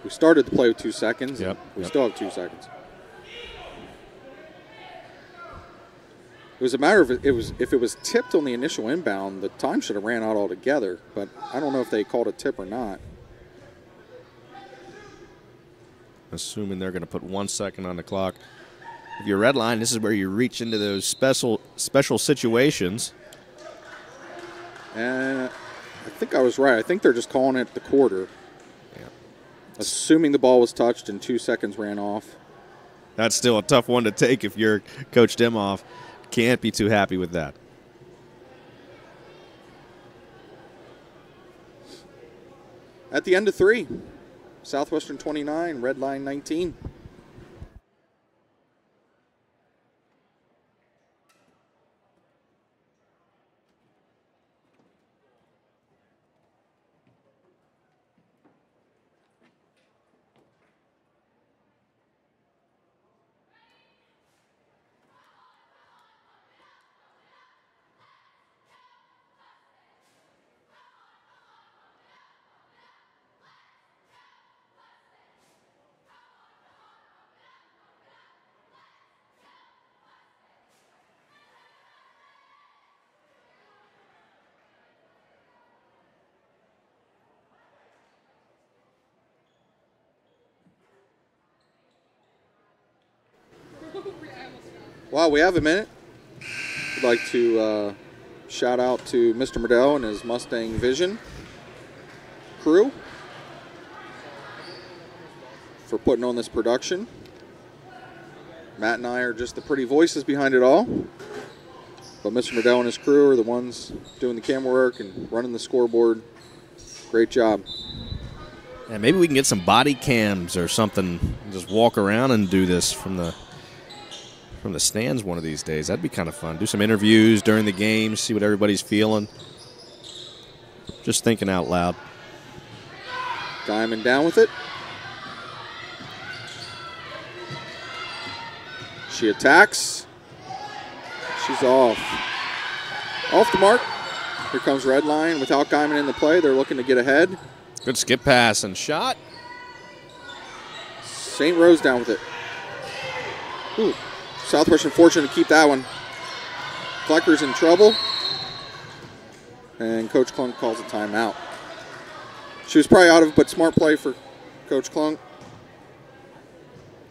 We started the play with 2 seconds. Yep. We still have 2 seconds. It was a matter of if it was tipped on the initial inbound, the time should have ran out altogether. But I don't know if they called a tip or not. Assuming they're going to put 1 second on the clock. If you're Redline, this is where you reach into those special situations. And I think I was right. I think they're just calling it the quarter. Yeah. Assuming the ball was touched and 2 seconds ran off. That's still a tough one to take if you're Coach Demoff. Can't be too happy with that. At the end of 3, Southwestern 29, Redline 19. Wow, we have a minute. I'd like to shout out to Mr. Murdell and his Mustang Vision crew for putting on this production. Matt and I are just the pretty voices behind it all. But Mr. Murdell and his crew are the ones doing the camera work and running the scoreboard. Great job. Yeah, maybe we can get some body cams or something. Just walk around and do this from the stands one of these days. That'd be kind of fun. Do some interviews during the game, see what everybody's feeling. Just thinking out loud. Diamond down with it. She attacks. She's off. Off the mark. Here comes Redline. Without Guyman in the play, they're looking to get ahead. Good skip pass and shot. St. Rose down with it. Ooh. Southwestern fortunate to keep that one. Flecker's in trouble. And Coach Klunk calls a timeout. She was probably out of it, but smart play for Coach Klunk.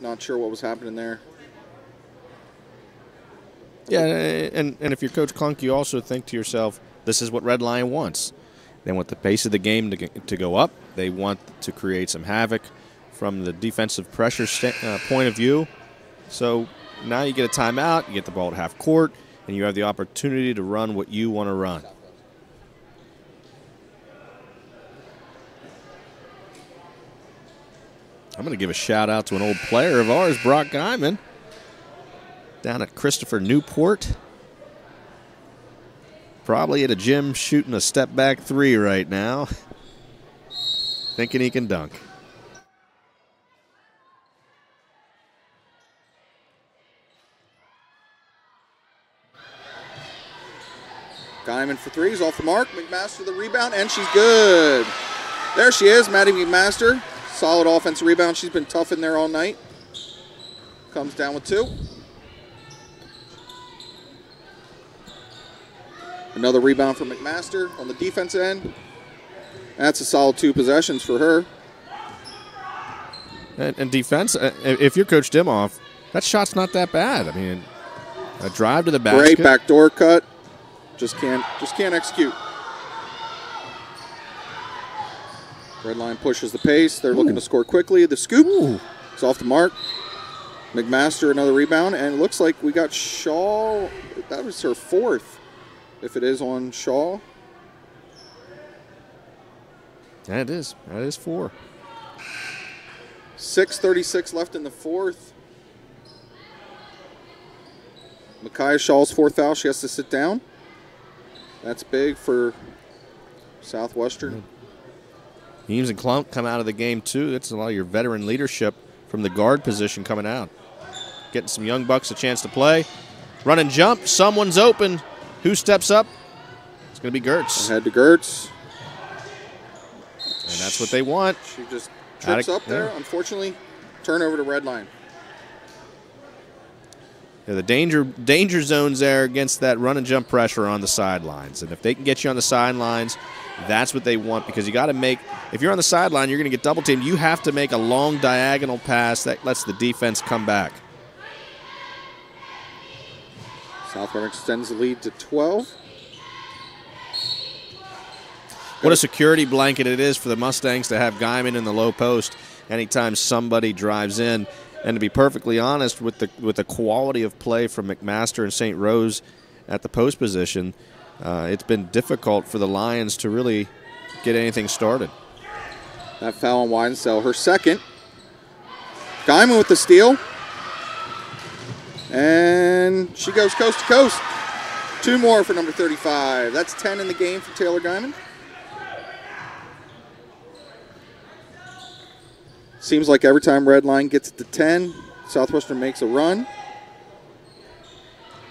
Not sure what was happening there. Yeah, and if you're Coach Klunk, you also think to yourself, this is what Redline wants. They want the pace of the game to go up. They want to create some havoc from the defensive pressure point of view. So now you get a timeout, you get the ball at half court, and you have the opportunity to run what you want to run. I'm going to give a shout out to an old player of ours, Brock Guyman, down at Christopher Newport. Probably at a gym shooting a step back 3 right now, thinking he can dunk. Guyman for 3 is off the mark. McMaster the rebound, and she's good. There she is, Maddie McMaster. Solid offensive rebound. She's been tough in there all night. Comes down with 2. Another rebound for McMaster on the defense end. That's a solid 2 possessions for her. And defense, if you're Coach Dimoff, that shot's not that bad. I mean, a drive to the basket. Great backdoor cut. Just can't execute. Red line pushes the pace. They're looking to score quickly. The scoop is off the mark. McMaster, another rebound. And it looks like we got Shaw. That was her 4th, if it is on Shaw. Yeah, it is. That is 4. 6:36 left in the 4th. Micaiah Shaw's 4th foul. She has to sit down. That's big for Southwestern. Eames and Klunk come out of the game, too. That's a lot of your veteran leadership from the guard position coming out. Getting some young bucks a chance to play. Run and jump. Someone's open. Who steps up? It's going to be Gertz. Ahead to Gertz. And that's what they want. She just trips up there. Yeah. Unfortunately, turnover to red line. Yeah, the danger zones there against that run and jump pressure on the sidelines. And if they can get you on the sidelines, that's what they want, because you got to make, if you're on the sideline, you're going to get double teamed. You have to make a long diagonal pass that lets the defense come back. Southwestern extends the lead to 12. What a security blanket it is for the Mustangs to have Guyman in the low post anytime somebody drives in. And to be perfectly honest, with the quality of play from McMaster and St. Rose at the post position, it's been difficult for the Lions to really get anything started. That foul on Weinsell, her 2nd. Guyman with the steal. And she goes coast to coast. 2 more for number 35. That's 10 in the game for Taylor Guyman. Seems like every time red line gets it to 10, Southwestern makes a run.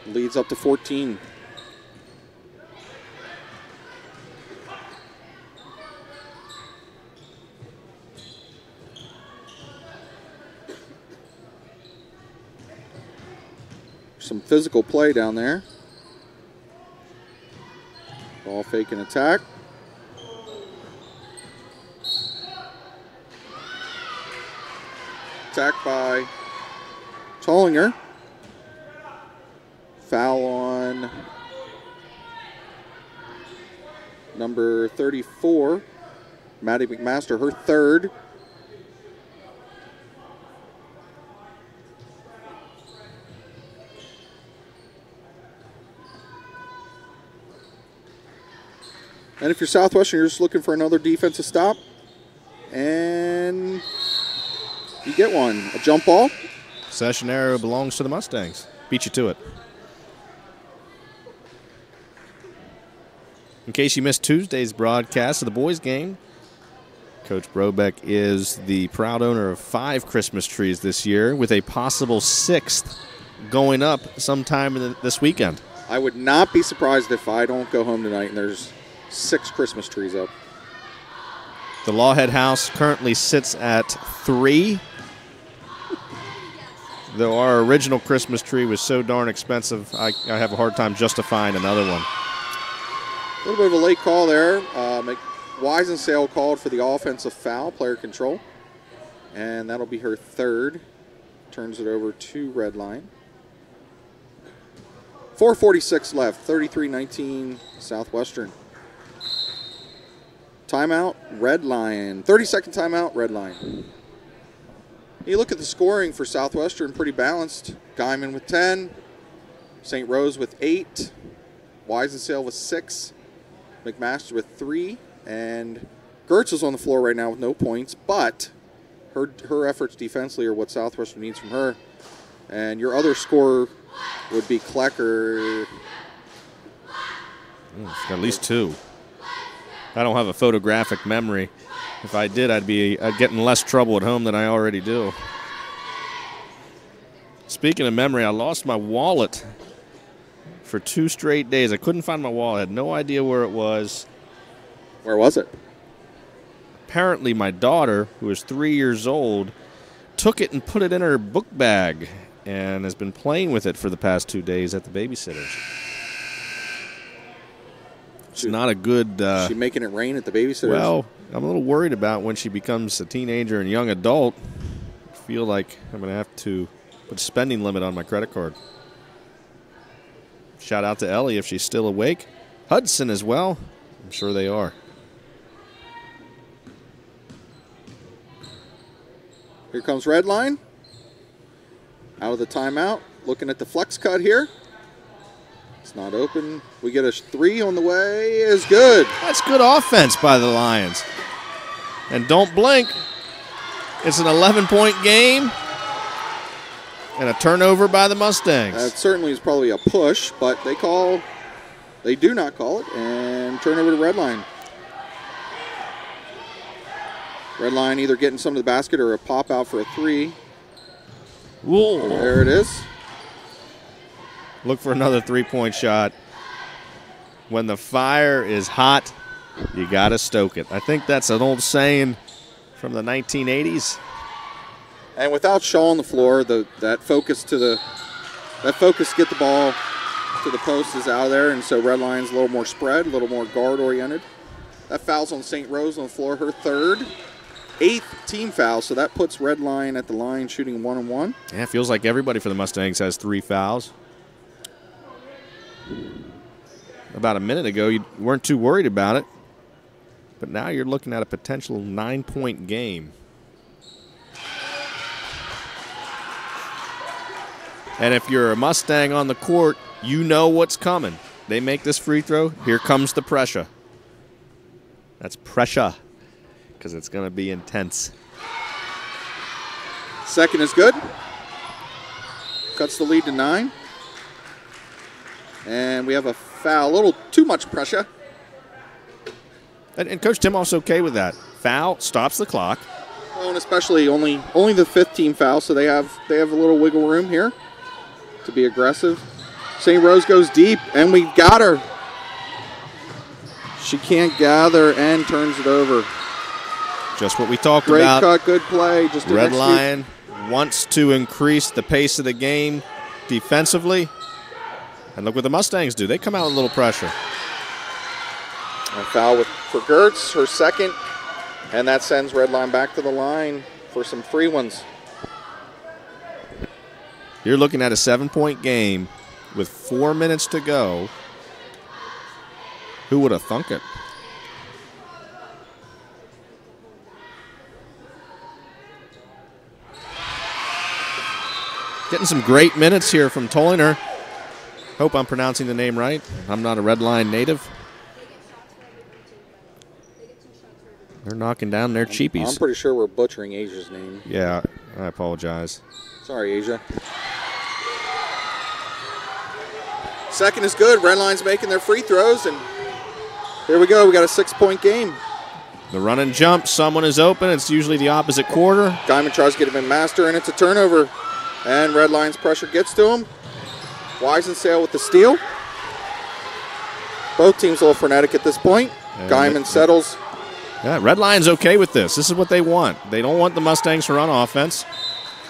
Leads up to 14. Some physical play down there. Ball fake and attack. Attack by Tollinger. Foul on number 34, Maddie McMaster, her 3rd. And if you're Southwestern, you're just looking for another defensive stop. And you get one. A jump ball. Session arrow belongs to the Mustangs. Beat you to it. In case you missed Tuesday's broadcast of the boys' game, Coach Brobeck is the proud owner of 5 Christmas trees this year, with a possible 6th going up sometime this weekend. I would not be surprised if I don't go home tonight and there's 6 Christmas trees up. The Lawhead House currently sits at 3. Though our original Christmas tree was so darn expensive, I have a hard time justifying another one. A little bit of a late call there. Weisensale called for the offensive foul, player control. And that'll be her 3rd. Turns it over to red line. 4:46 left, 33-19 Southwestern. Timeout, red line. 30-second timeout, red line. You look at the scoring for Southwestern, pretty balanced. Guyman with 10, St. Rose with 8, Weisensale with 6, McMaster with 3, and Gertz is on the floor right now with no points, but her efforts defensively are what Southwestern needs from her. And your other scorer would be Klecker. Got at least 2. I don't have a photographic memory. If I did, I'd get in less trouble at home than I already do. Speaking of memory, I lost my wallet for 2 straight days. I couldn't find my wallet. I had no idea where it was. Where was it? Apparently, my daughter, who is 3 years old, took it and put it in her book bag and has been playing with it for the past 2 days at the babysitter's. It's not a good. Is she making it rain at the babysitter? Well, I'm a little worried about when she becomes a teenager and young adult. I feel like I'm going to have to put a spending limit on my credit card. Shout out to Ellie if she's still awake. Hudson as well. I'm sure they are. Here comes Redline. Out of the timeout. Looking at the flex cut here. It's not open. We get a 3 on the way. Is good. That's good offense by the Lions. And don't blink. It's an 11-point game. And a turnover by the Mustangs. That certainly is probably a push, but they do not call it, and turnover to Redline. Redline either getting some to the basket or a pop out for a 3. Whoa. There it is. Look for another 3-point shot. When the fire is hot, you got to stoke it. I think that's an old saying from the 1980s. And without Shaw on the floor, that focus to get the ball to the post is out of there, and so Redline's a little more spread, a little more guard-oriented. That foul's on St. Rose on the floor, her 3rd. 8th team foul, so that puts Redline at the line shooting 1-on-1. Yeah, it feels like everybody for the Mustangs has 3 fouls. About a minute ago, you weren't too worried about it, but now you're looking at a potential 9-point game. And if you're a Mustang on the court, you know what's coming. They make this free throw, here comes the pressure. That's pressure, because it's going to be intense. Second is good. Cuts the lead to 9. And we have a foul, a little too much pressure. And Coach Timoff's okay with that. Foul stops the clock. Well, and especially only the 5th team foul, so they have a little wiggle room here to be aggressive. St. Rose goes deep, and we got her. She can't gather and turns it over. Just what we talked Great about. Great cut, good play. Just Redline wants to increase the pace of the game defensively. And look what the Mustangs do. They come out with a little pressure. A foul for Gertz, her 2nd. And that sends Redline back to the line for some free ones. You're looking at a 7-point game with 4 minutes to go. Who would have thunk it? Getting some great minutes here from Tolliner. Hope I'm pronouncing the name right. I'm not a Redline native. They're knocking down their cheapies. I'm pretty sure we're butchering Asia's name. Yeah, I apologize. Sorry, Asia. Second is good. Redline's making their free throws, and here we go. We got a 6-point game. The run and jump. Someone is open. It's usually the opposite quarter. Guyman tries to get him in master, and it's a turnover. And Redline's pressure gets to him. Wisensail with the steal. Both teams a little frenetic at this point. And Guyman settles. Yeah, Redline's okay with this. This is what they want. They don't want the Mustangs to run offense.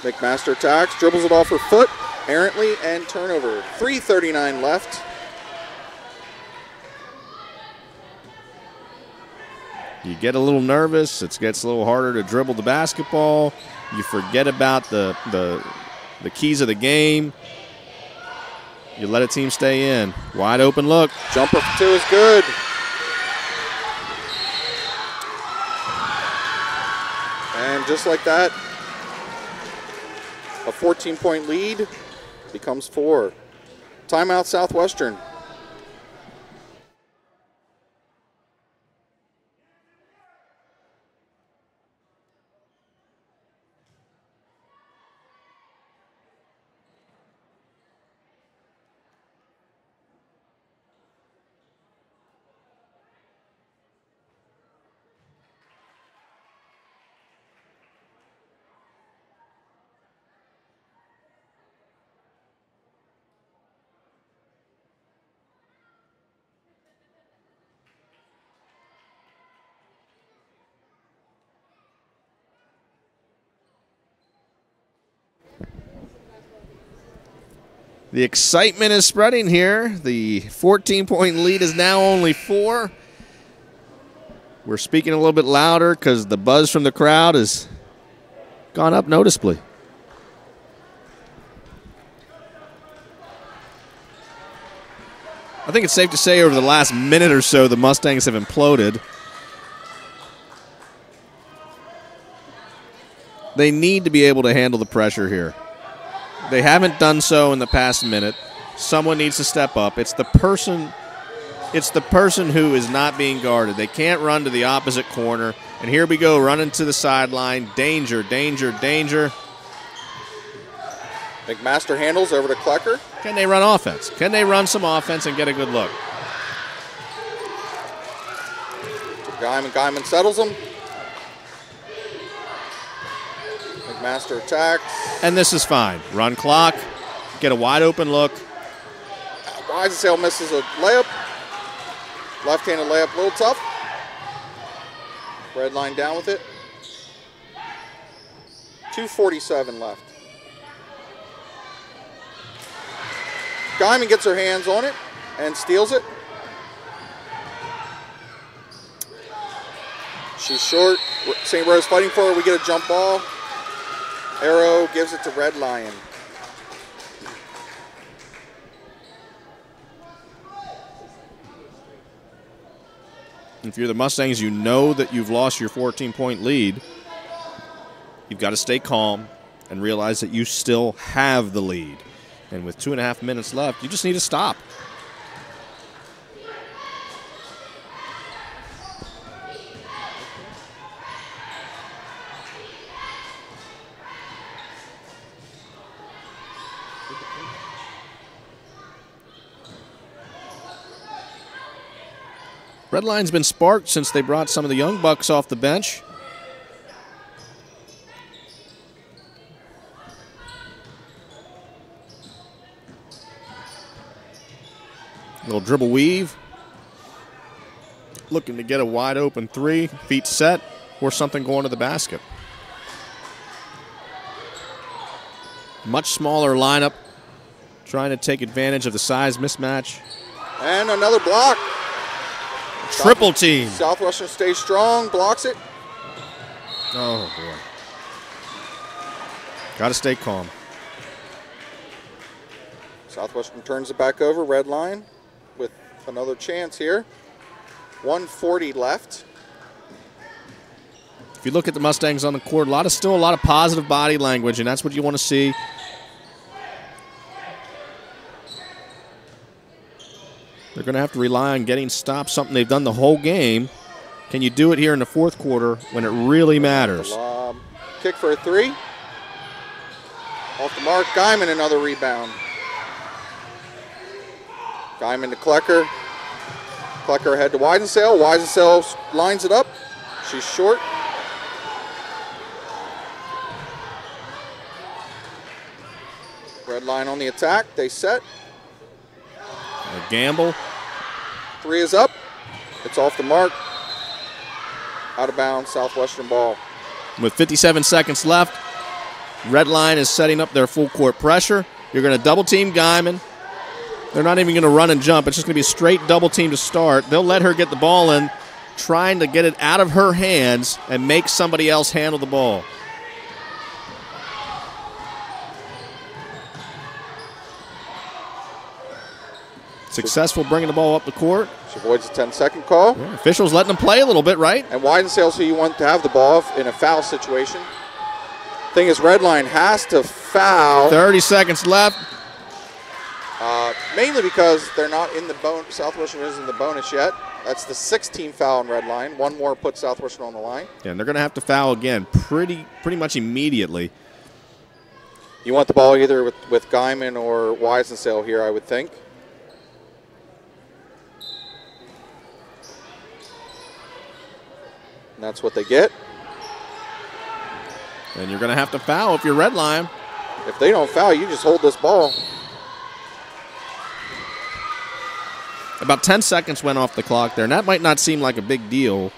McMaster attacks, dribbles it off her foot, errantly, and turnover. 3:39 left. You get a little nervous. It gets a little harder to dribble the basketball. You forget about the keys of the game. You let a team stay in. Wide open look. Jumper for 2 is good. And just like that, a 14-point lead becomes 4. Timeout Southwestern. The excitement is spreading here. The 14-point lead is now only 4. We're speaking a little bit louder because the buzz from the crowd has gone up noticeably. I think it's safe to say over the last minute or so, the Mustangs have imploded. They need to be able to handle the pressure here. They haven't done so in the past minute. Someone needs to step up. It's the person who is not being guarded. They can't run to the opposite corner. And here we go, running to the sideline. Danger, danger, danger. McMaster handles over to Klecker. Can they run offense? Can they run some offense and get a good look? Guyman settles him. McMaster attacks. And this is fine. Run clock. Get a wide open look. Wisensail misses a layup. Left-handed layup, a little tough. Red line down with it. 2:47 left. Guyman gets her hands on it and steals it. She's short. St. Rose fighting for her. We get a jump ball. Arrow gives it to Red Lion. If you're the Mustangs, you know that you've lost your 14-point lead. You've got to stay calm and realize that you still have the lead. And with 2.5 minutes left, you just need to stop. Red Line's been sparked since they brought some of the young bucks off the bench. Little dribble weave. Looking to get a wide open 3. Feet set or something going to the basket. Much smaller lineup. Trying to take advantage of the size mismatch. And another block. Triple team. Southwestern stays strong, blocks it. Oh, boy. Got to stay calm. Southwestern turns it back over. Red Line with another chance here. 1:40 left. If you look at the Mustangs on the court, still a lot of positive body language, and that's what you want to see. They're going to have to rely on getting stops, something they've done the whole game. Can you do it here in the fourth quarter when it really matters? Kick for a 3. Off the mark. Guyman another rebound. Guyman to Klecker. Klecker ahead to Wisensail. Wisensail lines it up. She's short. Red Line on the attack. They set. A gamble. 3 is up. It's off the mark. Out of bounds, Southwestern ball. With 57 seconds left, Red Line is setting up their full court pressure. You're going to double team Guyman. They're not even going to run and jump. It's just going to be a straight double team to start. They'll let her get the ball in, trying to get it out of her hands and make somebody else handle the ball. Successful bringing the ball up the court. She avoids a 10-second call. Yeah, officials letting them play a little bit, right? And Wisensail's who you want to have the ball in a foul situation. Thing is, Red Line has to foul. 30 seconds left. Mainly because they're not in the bonus. Southwestern isn't in the bonus yet. That's the 6th foul on Red Line. One more puts Southwestern on the line. Yeah, and they're going to have to foul again pretty much immediately. You want the ball either with Guyman or Wisensail here, I would think. And that's what they get. And you're going to have to foul if you're Red Line. If they don't foul, you just hold this ball. About 10 seconds went off the clock there, and that might not seem like a big deal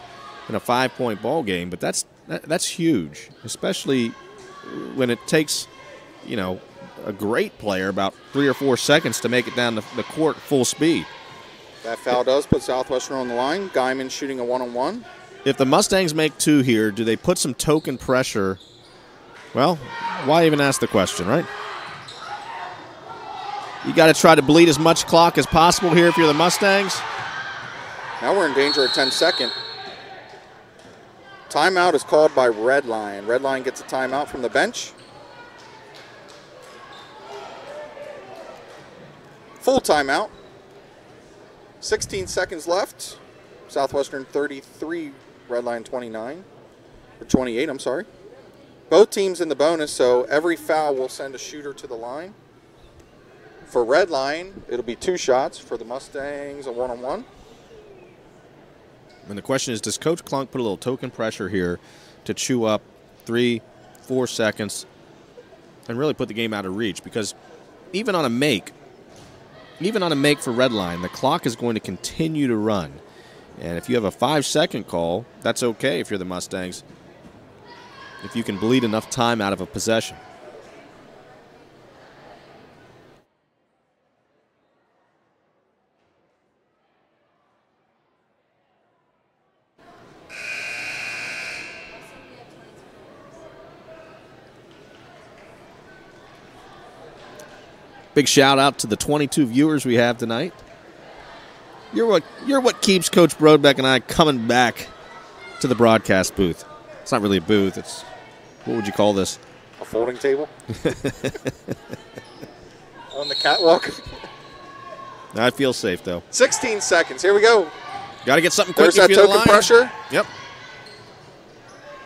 in a 5-point ball game, but that's huge, especially when it takes, a great player about 3 or 4 seconds to make it down the court full speed. That foul does put Southwestern on the line. Guyman shooting a one-on-one. If the Mustangs make 2 here, do they put some token pressure? Well, why even ask the question, right? You got to try to bleed as much clock as possible here if you're the Mustangs. Now we're in danger of 10-second. Timeout is called by Red Lion. Red Lion gets a timeout from the bench. Full timeout. 16 seconds left. Southwestern 33, Red Lion 29. Or 28, I'm sorry. Both teams in the bonus, so every foul will send a shooter to the line. For Red Lion, it'll be 2 shots. For the Mustangs, a one-on-one. And the question is, does Coach Clunk put a little token pressure here to chew up 3, 4 seconds and really put the game out of reach? Because even on a make for Red Lion, the clock is going to continue to run. And if you have a 5-second call, that's okay if you're the Mustangs, if you can bleed enough time out of a possession. Big shout out to the 22 viewers we have tonight. You're what keeps Coach Brodbeck and I coming back to the broadcast booth. It's not really a booth. It's, what would you call this? A folding table? On the catwalk? I feel safe, though. 16 seconds. Here we go. Got to get something quick. There's that token pressure. Yep.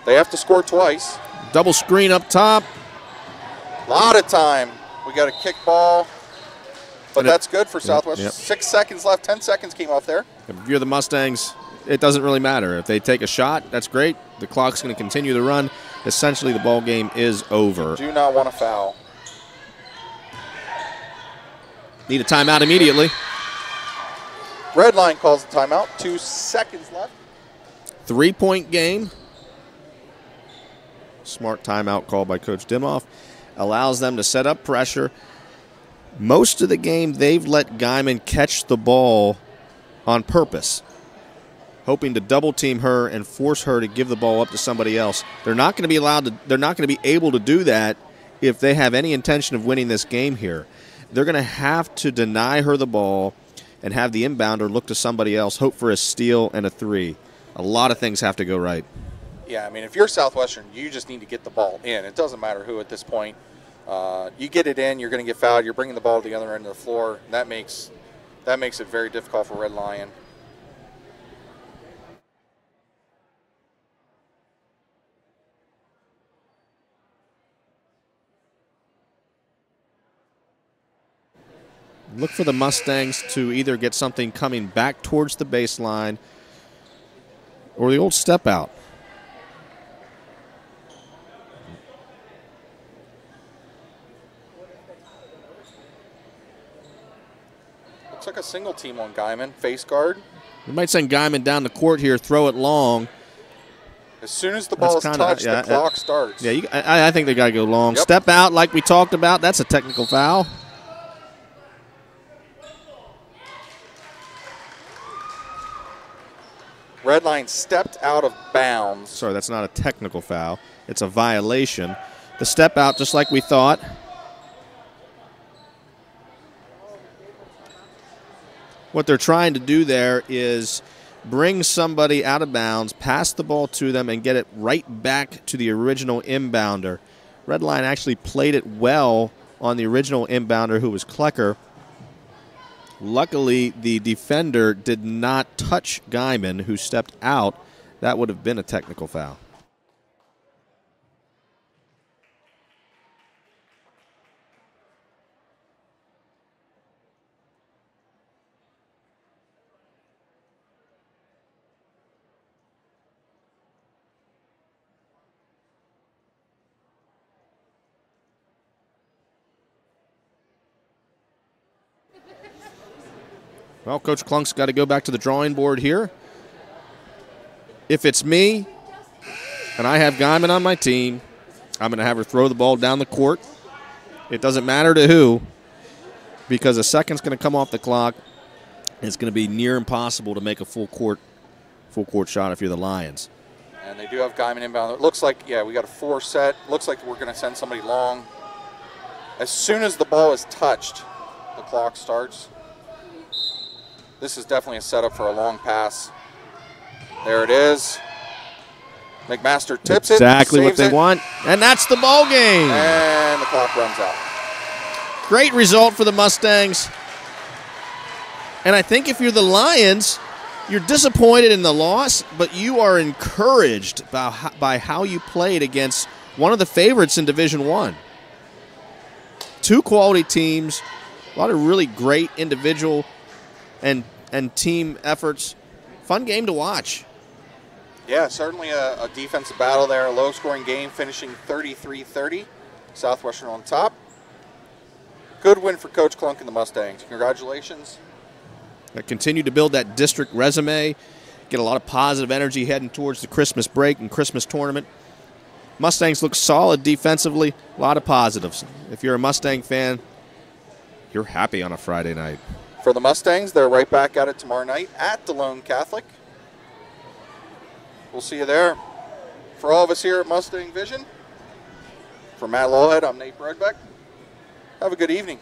They have to score twice. Double screen up top. A lot of time. We got a kick ball. But that's good for Southwest. Yep. 6 seconds left. 10 seconds came off there. If you're the Mustangs, it doesn't really matter. If they take a shot, that's great. The clock's going to continue to run. Essentially, the ball game is over. Do not want to foul. Need a timeout immediately. Red Line calls the timeout. 2 seconds left. 3-point game. Smart timeout call by Coach Dimoff. Allows them to set up pressure. Most of the game, they've let Guyman catch the ball on purpose, hoping to double team her and force her to give the ball up to somebody else. They're not going to be allowed to. They're not going to be able to do that if they have any intention of winning this game here. They're going to have to deny her the ball and have the inbounder look to somebody else, hope for a steal and a 3. A lot of things have to go right. Yeah, I mean, if you're Southwestern, you just need to get the ball in. It doesn't matter who at this point. You get it in, you're going to get fouled. You're bringing the ball to the other end of the floor. That makes it very difficult for Red Lion. Look for the Mustangs to either get something coming back towards the baseline or the old step out. Looks like a single team on Guyman. Face guard. We might send Guyman down the court here, throw it long. As soon as the ball is touched, the clock starts. Yeah, I think they got to go long. Yep. Step out like we talked about. That's a technical foul. Red Line stepped out of bounds. Sorry, that's not a technical foul. It's a violation. The step out, just like we thought. What they're trying to do there is bring somebody out of bounds, pass the ball to them, and get it right back to the original inbounder. Red Line actually played it well on the original inbounder, who was Klecker. Luckily, the defender did not touch Guyman, who stepped out. That would have been a technical foul. Well, Coach Klunk's got to go back to the drawing board here. If it's me and I have Guyman on my team, I'm going to have her throw the ball down the court It doesn't matter to who, because a second's going to come off the clock. It's going to be near impossible to make a full court shot if you're the Lions. And they do have Guyman inbound. It looks like, yeah, we got a 4 set. Looks like we're going to send somebody long. As soon as the ball is touched, the clock starts. This is definitely a setup for a long pass. There it is. McMaster tips exactly it. What they want. And that's the ball game. And the clock runs out. Great result for the Mustangs. And I think if you're the Lions, you're disappointed in the loss, but you are encouraged by how you played against one of the favorites in Division I. 2 quality teams, a lot of really great individual and team efforts. Fun game to watch. Yeah, certainly a defensive battle there. A low-scoring game, finishing 33-30. Southwestern on top. Good win for Coach Clunk and the Mustangs. Congratulations. Continue to build that district resume. Get a lot of positive energy heading towards the Christmas break and Christmas tournament. Mustangs look solid defensively. A lot of positives. If you're a Mustang fan, you're happy on a Friday night. For the Mustangs, they're right back at it tomorrow night at DeLone Catholic. We'll see you there. For all of us here at Mustang Vision, for Matt Lawhead, I'm Nate Brodbeck. Have a good evening.